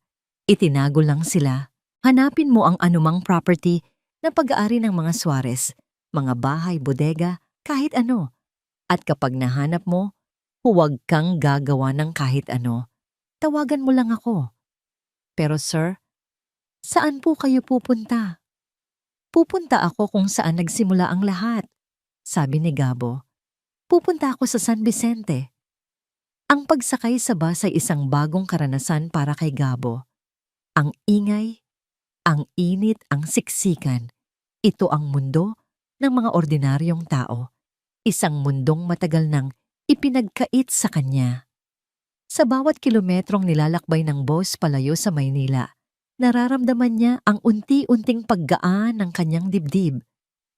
Itinago lang sila. Hanapin mo ang anumang property na pag-aari ng mga Suarez. mga bahay, bodega, kahit ano. At kapag nahanap mo, huwag kang gagawa ng kahit ano. Tawagan mo lang ako. Pero sir, saan po kayo pupunta? Pupunta ako kung saan nagsimula ang lahat, sabi ni Gabo. Pupunta ako sa San Vicente. Ang pagsakay sa bus ay isang bagong karanasan para kay Gabo. Ang ingay, ang init, ang siksikan. Ito ang mundo ng mga ordinaryong tao. Isang mundong matagal nang ipinagkait sa kanya. Sa bawat kilometrong nilalakbay ng bus palayo sa Maynila, nararamdaman niya ang unti-unting paggaan ng kanyang dibdib.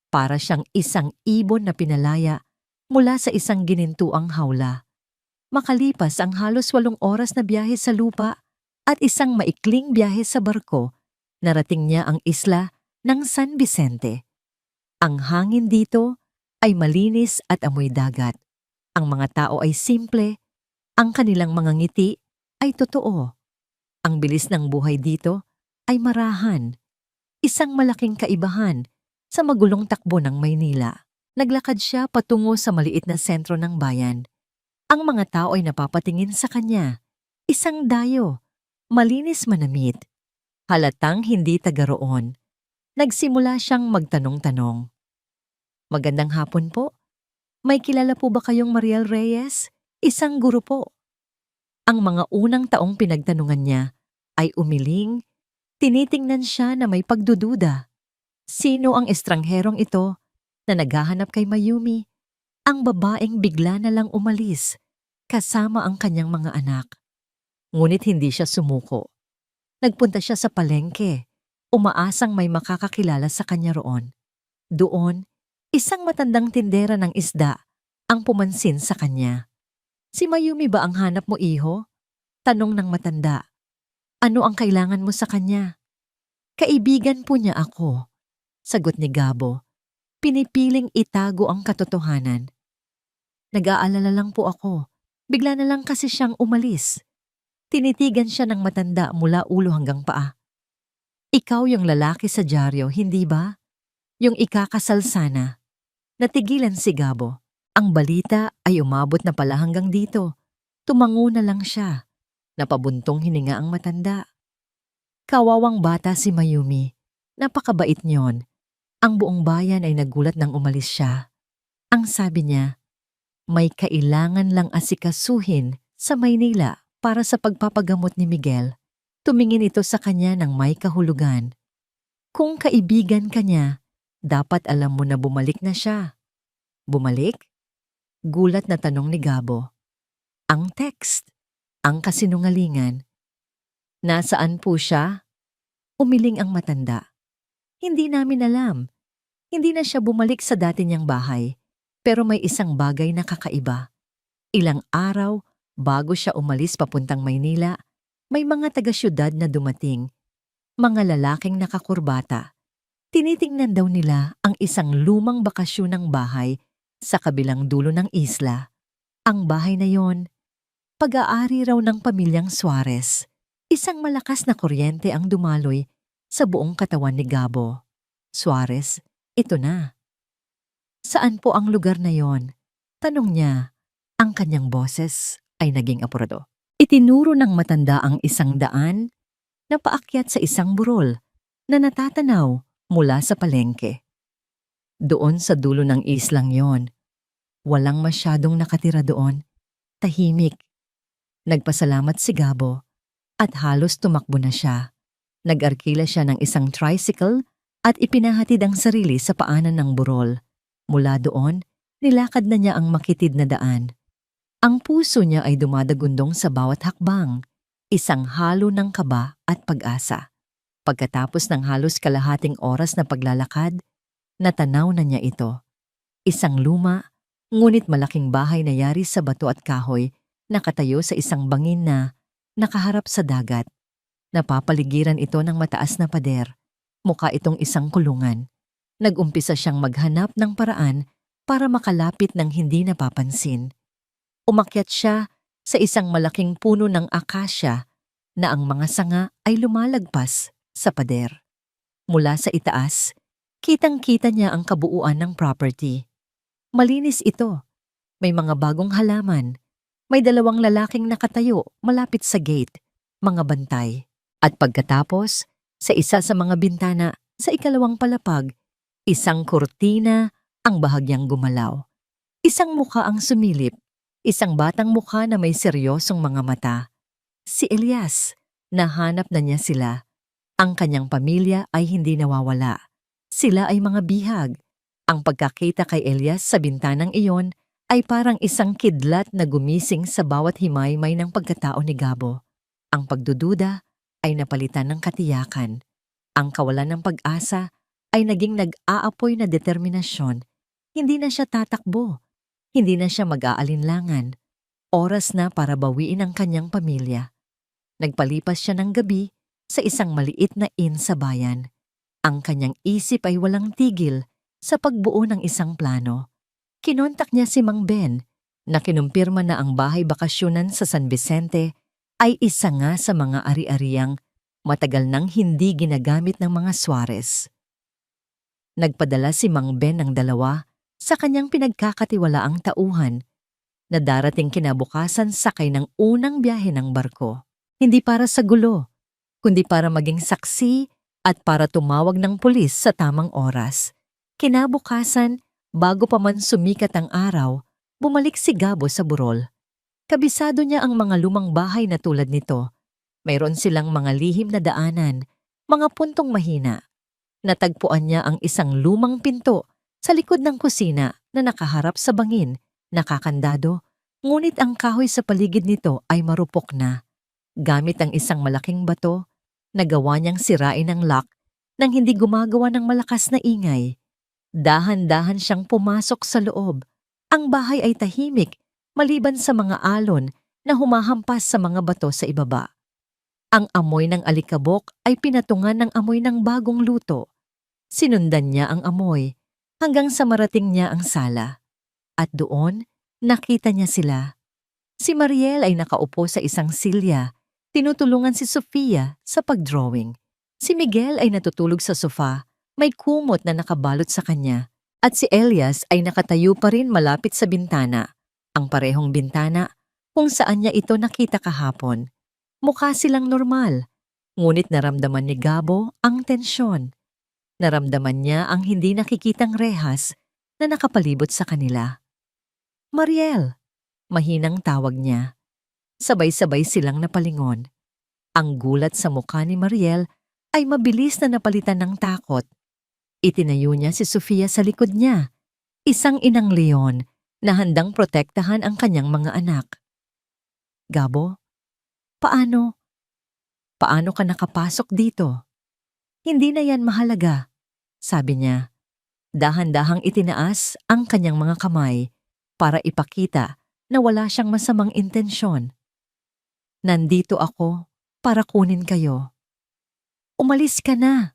Para siyang isang ibon na pinalaya mula sa isang ginintuang hawla. Makalipas ang halos 8 oras na biyahe sa lupa at isang maikling biyahe sa barko, narating niya ang isla ng San Vicente. Ang hangin dito ay malinis at amoy dagat. Ang mga tao ay simple, ang kanilang mga ngiti ay totoo. Ang bilis ng buhay dito ay marahan. Isang malaking kaibahan sa magulong takbo ng Maynila. Naglakad siya patungo sa maliit na sentro ng bayan. Ang mga tao ay napapatingin sa kanya. Isang dayo, malinis manamit. Halatang hindi taga roon. Nagsimula siyang magtanong-tanong. Magandang hapon po. May kilala po ba kayong Mariel Reyes? Isang guro po. Ang mga unang taong pinagtanungan niya ay umiling, tinitingnan siya na may pagdududa. Sino ang estrangherong ito na naghahanap kay Mayumi? Ang babaeng bigla na lang umalis, kasama ang kanyang mga anak. Ngunit hindi siya sumuko. Nagpunta siya sa palengke, umaasang may makakakilala sa kanya roon. Doon, isang matandang tindera ng isda ang pumansin sa kanya. Si Mayumi ba ang hanap mo, iho? Tanong ng matanda. Ano ang kailangan mo sa kanya? Kaibigan po niya ako, sagot ni Gabo. Pinipiling itago ang katotohanan. Nag-aalala lang po ako. Bigla na lang kasi siyang umalis. Tinitigan siya ng matanda mula ulo hanggang paa. Ikaw yung lalaki sa dyaryo, hindi ba? Yung ikakasal sana. Natigilan si Gabo. Ang balita ay umabot na pala hanggang dito. Tumango na lang siya. Napabuntong hininga ang matanda. Kawawang bata si Mayumi. Napakabait niyon. Ang buong bayan ay nagulat nang umalis siya. Ang sabi niya, may kailangan lang asikasuhin sa Maynila para sa pagpapagamot ni Miguel. Tumingin ito sa kanya ng may kahulugan. Kung kaibigan ka niya, dapat alam mo na bumalik na siya. Bumalik? Gulat na tanong ni Gabo. Ang text, ang kasinungalingan. Nasaan po siya? Umiling ang matanda. Hindi namin alam. Hindi na siya bumalik sa dati niyang bahay. Pero may isang bagay na kakaiba. Ilang araw bago siya umalis papuntang Maynila, may mga taga-syudad na dumating. Mga lalaking nakakurbata. Tinitingnan daw nila ang isang lumang bakasyonang bahay sa kabilang dulo ng isla. Ang bahay na yon, pag-aari raw ng pamilyang Suarez. Isang malakas na kuryente ang dumaloy sa buong katawan ni Gabo. Suarez, ito na. Saan po ang lugar na yon? Tanong niya. Ang kanyang boses ay naging apurado. Itinuro ng matanda ang isang daan na paakyat sa isang burol na natatanaw mula sa palengke. Doon sa dulo ng islang yon, walang masyadong nakatira doon. Tahimik. Nagpasalamat si Gabo at halos tumakbo na siya. Nag-arkila siya ng isang tricycle at ipinahatid ang sarili sa paanan ng burol. Mula doon, nilakad na niya ang makitid na daan. Ang puso niya ay dumadagundong sa bawat hakbang, isang halo ng kaba at pag-asa. Pagkatapos ng halos kalahating oras na paglalakad, natanaw na niya ito. Isang luma, ngunit malaking bahay na yari sa bato at kahoy, nakatayo sa isang bangin na nakaharap sa dagat. Napapaligiran ito ng mataas na pader. Mukha itong isang kulungan. Nag-umpisa siyang maghanap ng paraan para makalapit ng hindi napapansin. Umakyat siya sa isang malaking puno ng akasya na ang mga sanga ay lumalagpas sa pader. Mula sa itaas, Kitang-kita niya ang kabuuan ng property. Malinis ito. May mga bagong halaman. May 2 lalaking nakatayo malapit sa gate, mga bantay. At pagkatapos, sa isa sa mga bintana, sa ikalawang palapag, isang kurtina ang bahagyang gumalaw. Isang mukha ang sumilip, isang batang mukha na may seryosong mga mata. Si Elias, nahanap na niya sila. Ang kanyang pamilya ay hindi nawawala. Sila ay mga bihag. Ang pagkakita kay Elias sa bintanang iyon ay parang isang kidlat na gumising sa bawat himaymay ng pagkatao ni Gabo. Ang pagdududa ay napalitan ng katiyakan. Ang kawalan ng pag-asa ay naging nag-aapoy na determinasyon. Hindi na siya tatakbo. Hindi na siya mag-aalinlangan. Oras na para bawiin ang kanyang pamilya. Nagpalipas siya ng gabi sa isang maliit na inn sa bayan. Ang kanyang isip ay walang tigil sa pagbuo ng isang plano. Kinontak niya si Mang Ben na kinumpirma na ang bahay bakasyonan sa San Vicente ay isa nga sa mga ari-ariang matagal nang hindi ginagamit ng mga Suarez. Nagpadala si Mang Ben ng 2 sa kanyang pinagkakatiwalaang tauhan na darating kinabukasan sakay ng unang biyahe ng barko. Hindi para sa gulo, kundi para maging saksi at para tumawag ng pulis sa tamang oras. Kinabukasan, bago pa man sumikat ang araw, bumalik si Gabo sa burol. Kabisado niya ang mga lumang bahay na tulad nito. Mayroon silang mga lihim na daanan, mga puntong mahina. Natagpuan niya ang isang lumang pinto sa likod ng kusina na nakaharap sa bangin, nakakandado, ngunit ang kahoy sa paligid nito ay marupok na. Gamit ang isang malaking bato, nagawa niyang sirain ang lock nang hindi gumagawa ng malakas na ingay. Dahan-dahan siyang pumasok sa loob. Ang bahay ay tahimik, maliban sa mga alon na humahampas sa mga bato sa ibaba. Ang amoy ng alikabok ay pinatungan ng amoy ng bagong luto. Sinundan niya ang amoy hanggang sa marating niya ang sala. At doon, nakita niya sila. Si Mariel ay nakaupo sa isang silya, tinutulungan si Sofia sa pagdrawing. Si Miguel ay natutulog sa sofa, may kumot na nakabalot sa kanya. At si Elias ay nakatayo pa rin malapit sa bintana, ang parehong bintana kung saan niya ito nakita kahapon. Mukha silang normal, ngunit naramdaman ni Gabo ang tensyon. Naramdaman niya ang hindi nakikitang rehas na nakapalibot sa kanila. Mariel, mahinang tawag niya. Sabay-sabay silang napalingon. Ang gulat sa mukha ni Mariel ay mabilis na napalitan ng takot. Itinayo niya si Sofia sa likod niya, isang inang leon na handang protektahan ang kanyang mga anak. Gabo, paano? Paano ka nakapasok dito? Hindi na yan mahalaga, sabi niya. Dahan-dahang itinaas ang kanyang mga kamay para ipakita na wala siyang masamang intensyon. Nandito ako para kunin kayo. Umalis ka na,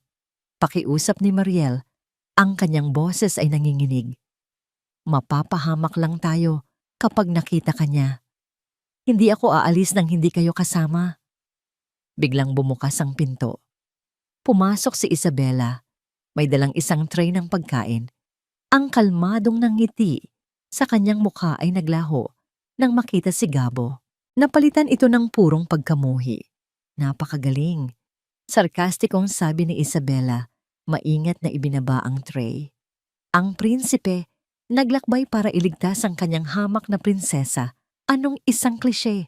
pakiusap ni Mariel. Ang kanyang boses ay nanginginig. Mapapahamak lang tayo kapag nakita ka niya. Hindi ako aalis nang hindi kayo kasama. Biglang bumukas ang pinto. Pumasok si Isabela. May dalang isang tray ng pagkain. Ang kalmadong nangiti sa kanyang mukha ay naglaho nang makita si Gabo. Napalitan ito ng purong pagkamuhi. Napakagaling. Sarkastikong sabi ni Isabela, maingat na ibinaba ang tray. Ang prinsipe, naglakbay para iligtas ang kanyang hamak na prinsesa. Anong isang klishe?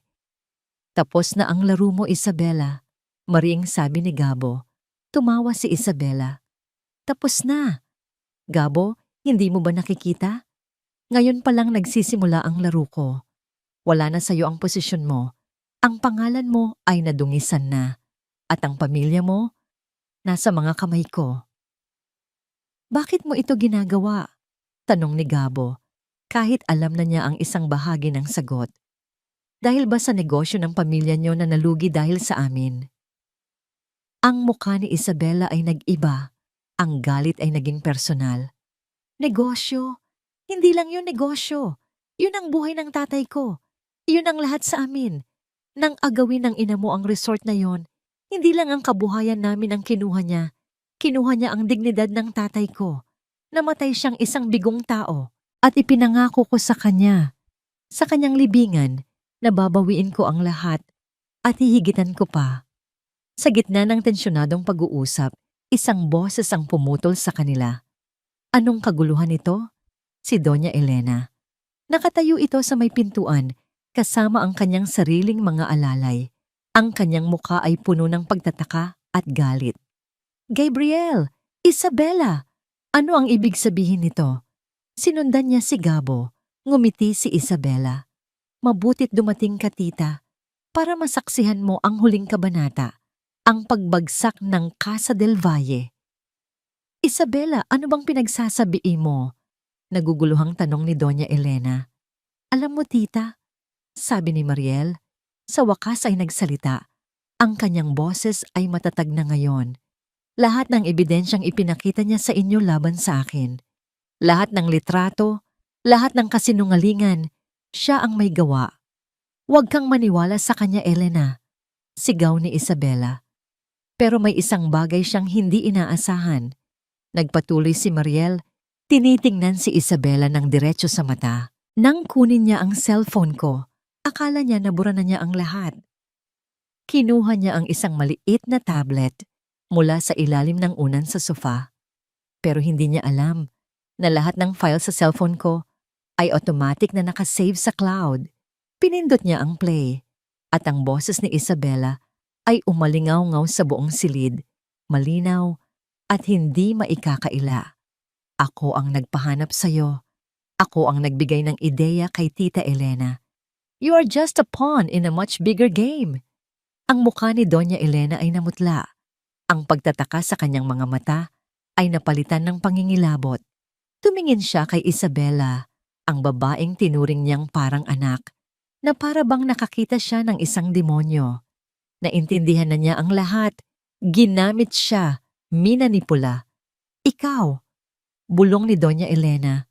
Tapos na ang laro mo, Isabela. Mariing sabi ni Gabo. Tumawa si Isabela. Tapos na. Gabo, hindi mo ba nakikita? Ngayon pa lang nagsisimula ang laro ko. Wala na sa'yo ang posisyon mo. Ang pangalan mo ay nadungisan na. At ang pamilya mo, nasa mga kamay ko. Bakit mo ito ginagawa? Tanong ni Gabo, kahit alam na niya ang isang bahagi ng sagot. Dahil ba sa negosyo ng pamilya niyo na nalugi dahil sa amin? Ang mukha ni Isabela ay nag-iba. Ang galit ay naging personal. Negosyo? Hindi lang yun negosyo. Yun ang buhay ng tatay ko. Yun ang lahat sa amin. Nang agawin ng ina mo ang resort na yon, hindi lang ang kabuhayan namin ang kinuha niya. Kinuha niya ang dignidad ng tatay ko. Namatay siyang isang bigong tao at ipinangako ko sa kanya. Sa kanyang libingan, nababawiin ko ang lahat at hihigitan ko pa. Sa gitna ng tensyonadong pag-uusap, isang boses ang pumutol sa kanila. Anong kaguluhan ito? Si Doña Elena. Nakatayo ito sa may pintuan kasama ang kanyang sariling mga alalay. Ang kanyang muka ay puno ng pagtataka at galit. Gabriel! Isabela! Ano ang ibig sabihin nito? Sinundan niya si Gabo. Ngumiti si Isabela. Mabutit dumating ka, tita, para masaksihan mo ang huling kabanata, ang pagbagsak ng Casa del Valle. Isabela, ano bang pinagsasabi mo? Naguguluhang tanong ni Doña Elena. Alam mo, tita, sabi ni Mariel, sa wakas ay nagsalita. Ang kanyang boses ay matatag na ngayon. Lahat ng ebidensyang ipinakita niya sa inyo laban sa akin. Lahat ng litrato, lahat ng kasinungalingan, siya ang may gawa. Huwag kang maniwala sa kanya, Elena, sigaw ni Isabela. Pero may isang bagay siyang hindi inaasahan. Nagpatuloy si Mariel, tinitingnan si Isabela ng diretso sa mata. Nang kunin niya ang cellphone ko, akala niya nabura na niya ang lahat. Kinuha niya ang isang maliit na tablet mula sa ilalim ng unan sa sofa. Pero hindi niya alam na lahat ng file sa cellphone ko ay automatic na nakasave sa cloud. Pinindot niya ang play at ang boses ni Isabela ay umalingaw-ngaw sa buong silid, malinaw at hindi maikakaila. Ako ang nagpahanap sa'yo. Ako ang nagbigay ng ideya kay Tita Elena. You are just a pawn in a much bigger game. Ang mukha ni Doña Elena ay namutla. Ang pagtataka sa kanyang mga mata ay napalitan ng pangingilabot. Tumingin siya kay Isabela, ang babaeng tinuring niyang parang anak, na para bang nakakita siya ng isang demonyo. Naintindihan na niya ang lahat. Ginamit siya, minanipula. Ikaw, bulong ni Doña Elena.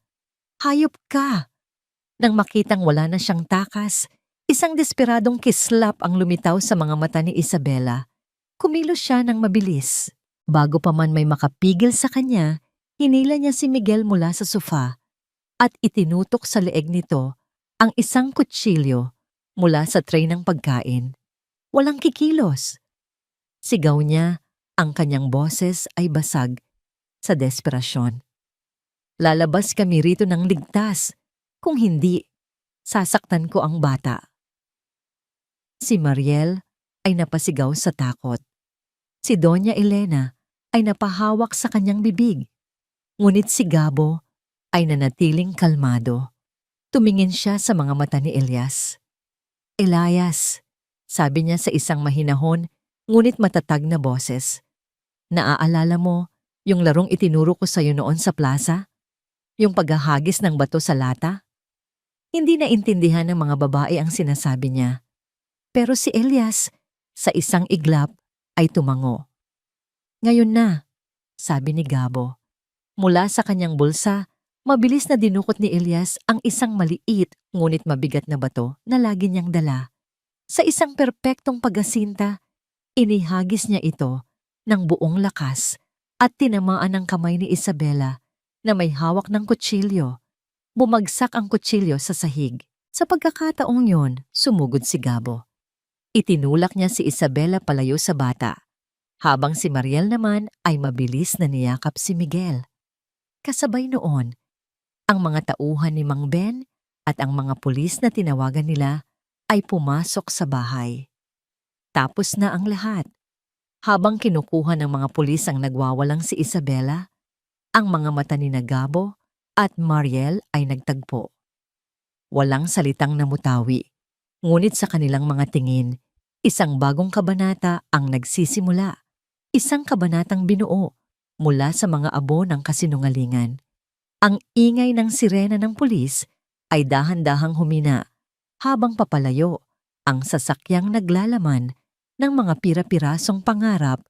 Hayop ka! Nang makitang wala na siyang takas, isang desperadong kislap ang lumitaw sa mga mata ni Isabela. Kumilos siya ng mabilis. Bago pa man may makapigil sa kanya, hinila niya si Miguel mula sa sofa at itinutok sa leeg nito ang isang kutsilyo mula sa tray ng pagkain. Walang kikilos. Sigaw niya, ang kanyang boses ay basag sa desperasyon. Lalabas kami rito ng ligtas. Kung hindi, sasaktan ko ang bata. Si Mariel ay napasigaw sa takot. Si Doña Elena ay napahawak sa kanyang bibig. Ngunit si Gabo ay nanatiling kalmado. Tumingin siya sa mga mata ni Elias. Elias, sabi niya sa isang mahinahon ngunit matatag na boses. Naaalala mo yung larong itinuro ko sa'yo noon sa plaza? Yung paghahagis ng bato sa lata? Hindi naintindihan ng mga babae ang sinasabi niya. Pero si Elias, sa isang iglap, ay tumango. Ngayon na, sabi ni Gabo. Mula sa kanyang bulsa, mabilis na dinukot ni Elias ang isang maliit ngunit mabigat na bato na lagi niyang dala. Sa isang perpektong pag-asinta, inihagis niya ito ng buong lakas at tinamaan ang kamay ni Isabela na may hawak ng kutsilyo. Bumagsak ang kutsilyo sa sahig. Sa pagkakataong yon, sumugod si Gabo. Itinulak niya si Isabela palayo sa bata, habang si Mariel naman ay mabilis na niyakap si Miguel. Kasabay noon, ang mga tauhan ni Mang Ben at ang mga pulis na tinawagan nila ay pumasok sa bahay. Tapos na ang lahat. Habang kinukuha ng mga pulis ang nagwawalang si Isabela, ang mga mata ni Gabo at Mariel ay nagtagpo. Walang salitang namutawi, ngunit sa kanilang mga tingin, isang bagong kabanata ang nagsisimula. Isang kabanatang binuo mula sa mga abo ng kasinungalingan. Ang ingay ng sirena ng pulis ay dahan-dahang humina habang papalayo ang sasakyang naglalaman ng mga pira-pirasong pangarap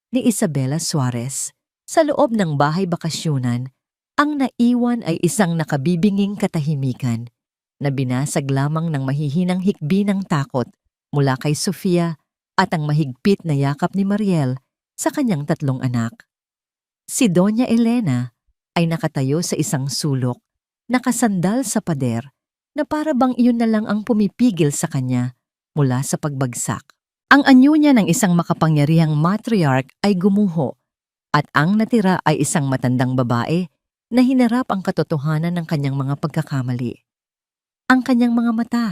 ni Isabela Suarez. Sa loob ng bahay bakasyunan, ang naiwan ay isang nakabibinging katahimikan na binasag lamang ng mahihinang hikbi ng takot mula kay Sofia at ang mahigpit na yakap ni Mariel sa kanyang 3 anak. Si Doña Elena ay nakatayo sa isang sulok, nakasandal sa pader, na para bang iyon na lang ang pumipigil sa kanya mula sa pagbagsak. Ang anyo niya ng isang makapangyarihang matriarch ay gumuho at ang natira ay isang matandang babae na hinarap ang katotohanan ng kanyang mga pagkakamali. Ang kanyang mga mata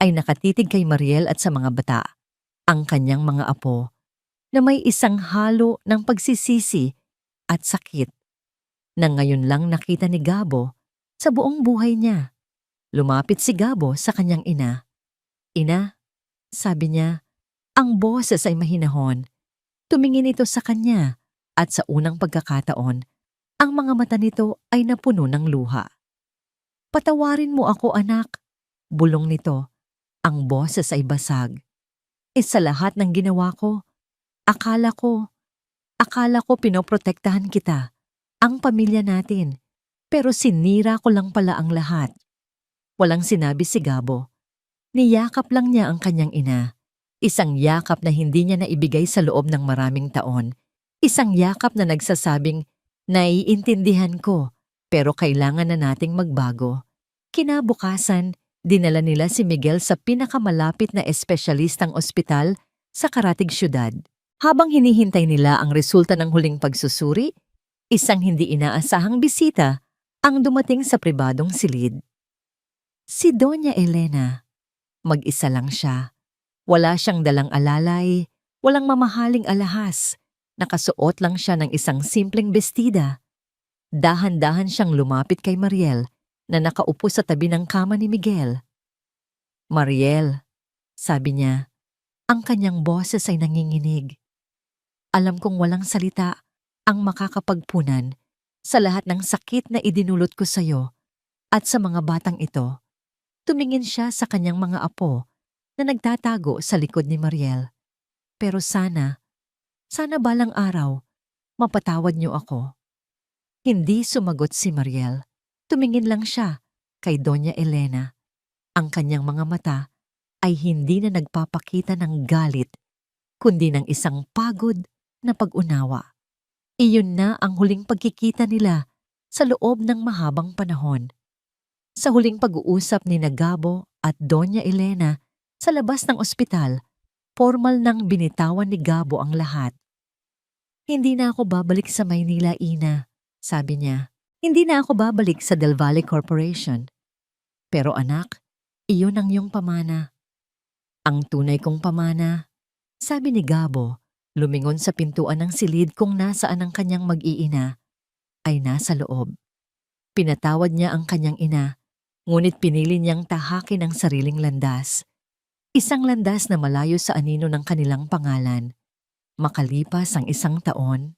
ay nakatitig kay Mariel at sa mga bata, ang kanyang mga apo, na may isang halo ng pagsisisi at sakit na ngayon lang nakita ni Gabo sa buong buhay niya. Lumapit si Gabo sa kanyang ina. "Ina," sabi niya, ang boses ay mahinahon. Tumingin ito sa kanya at sa unang pagkakataon, ang mga mata nito ay napuno ng luha. "Patawarin mo ako, anak," bulong nito. Ang boses ay basag. Sa lahat ng ginawa ko, akala ko pinoprotektahan kita, ang pamilya natin, pero sinira ko lang pala ang lahat." Walang sinabi si Gabo. Niyakap lang niya ang kanyang ina. Isang yakap na hindi niya naibigay sa loob ng maraming taon. Isang yakap na nagsasabing, "Naiintindihan ko, pero kailangan na nating magbago." Kinabukasan, dinala nila si Miguel sa pinakamalapit na espesyalistang ospital sa karatig syudad. Habang hinihintay nila ang resulta ng huling pagsusuri, isang hindi inaasahang bisita ang dumating sa pribadong silid. Si Doña Elena. Mag-isa lang siya. Wala siyang dalang alalay, walang mamahaling alahas. Nakasuot lang siya ng isang simpleng bestida. Dahan-dahan siyang lumapit kay Mariel na nakaupo sa tabi ng kama ni Miguel. "Mariel," sabi niya, ang kanyang boses ay nanginginig. "Alam kong walang salita ang makakapagpunan sa lahat ng sakit na idinulot ko sa iyo at sa mga batang ito." Tumingin siya sa kanyang mga apo na nagtatago sa likod ni Mariel. "Pero sana balang araw, mapatawad niyo ako." Hindi sumagot si Mariel. Tumingin lang siya kay Doña Elena. Ang kanyang mga mata ay hindi na nagpapakita ng galit, kundi ng isang pagod na pag-unawa. Iyon na ang huling pagkikita nila sa loob ng mahabang panahon. Sa huling pag-uusap ni Gabo at Doña Elena sa labas ng ospital, formal nang binitawan ni Gabo ang lahat. "Hindi na ako babalik sa Maynila, Ina," sabi niya. "Hindi na ako babalik sa Del Valle Corporation. Pero anak, iyon ang iyong pamana." "Ang tunay kong pamana," sabi ni Gabo, lumingon sa pintuan ng silid kung nasaan ang kanyang mag-iina, "ay nasa loob." Pinatawad niya ang kanyang ina, ngunit pinili niyang tahakin ang sariling landas. Isang landas na malayo sa anino ng kanilang pangalan. Makalipas ang isang taon,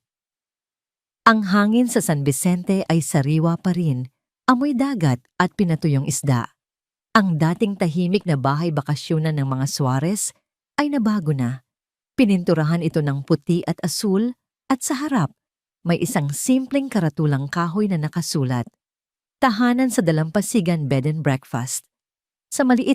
ang hangin sa San Vicente ay sariwa pa rin, amoy dagat at pinatuyong isda. Ang dating tahimik na bahay bakasyonan ng mga Suarez ay nabago na. Pininturahan ito ng puti at asul at sa harap may isang simpleng karatulang kahoy na nakasulat, "Tahanan sa Dalampasigan Bed and Breakfast." Sa maliit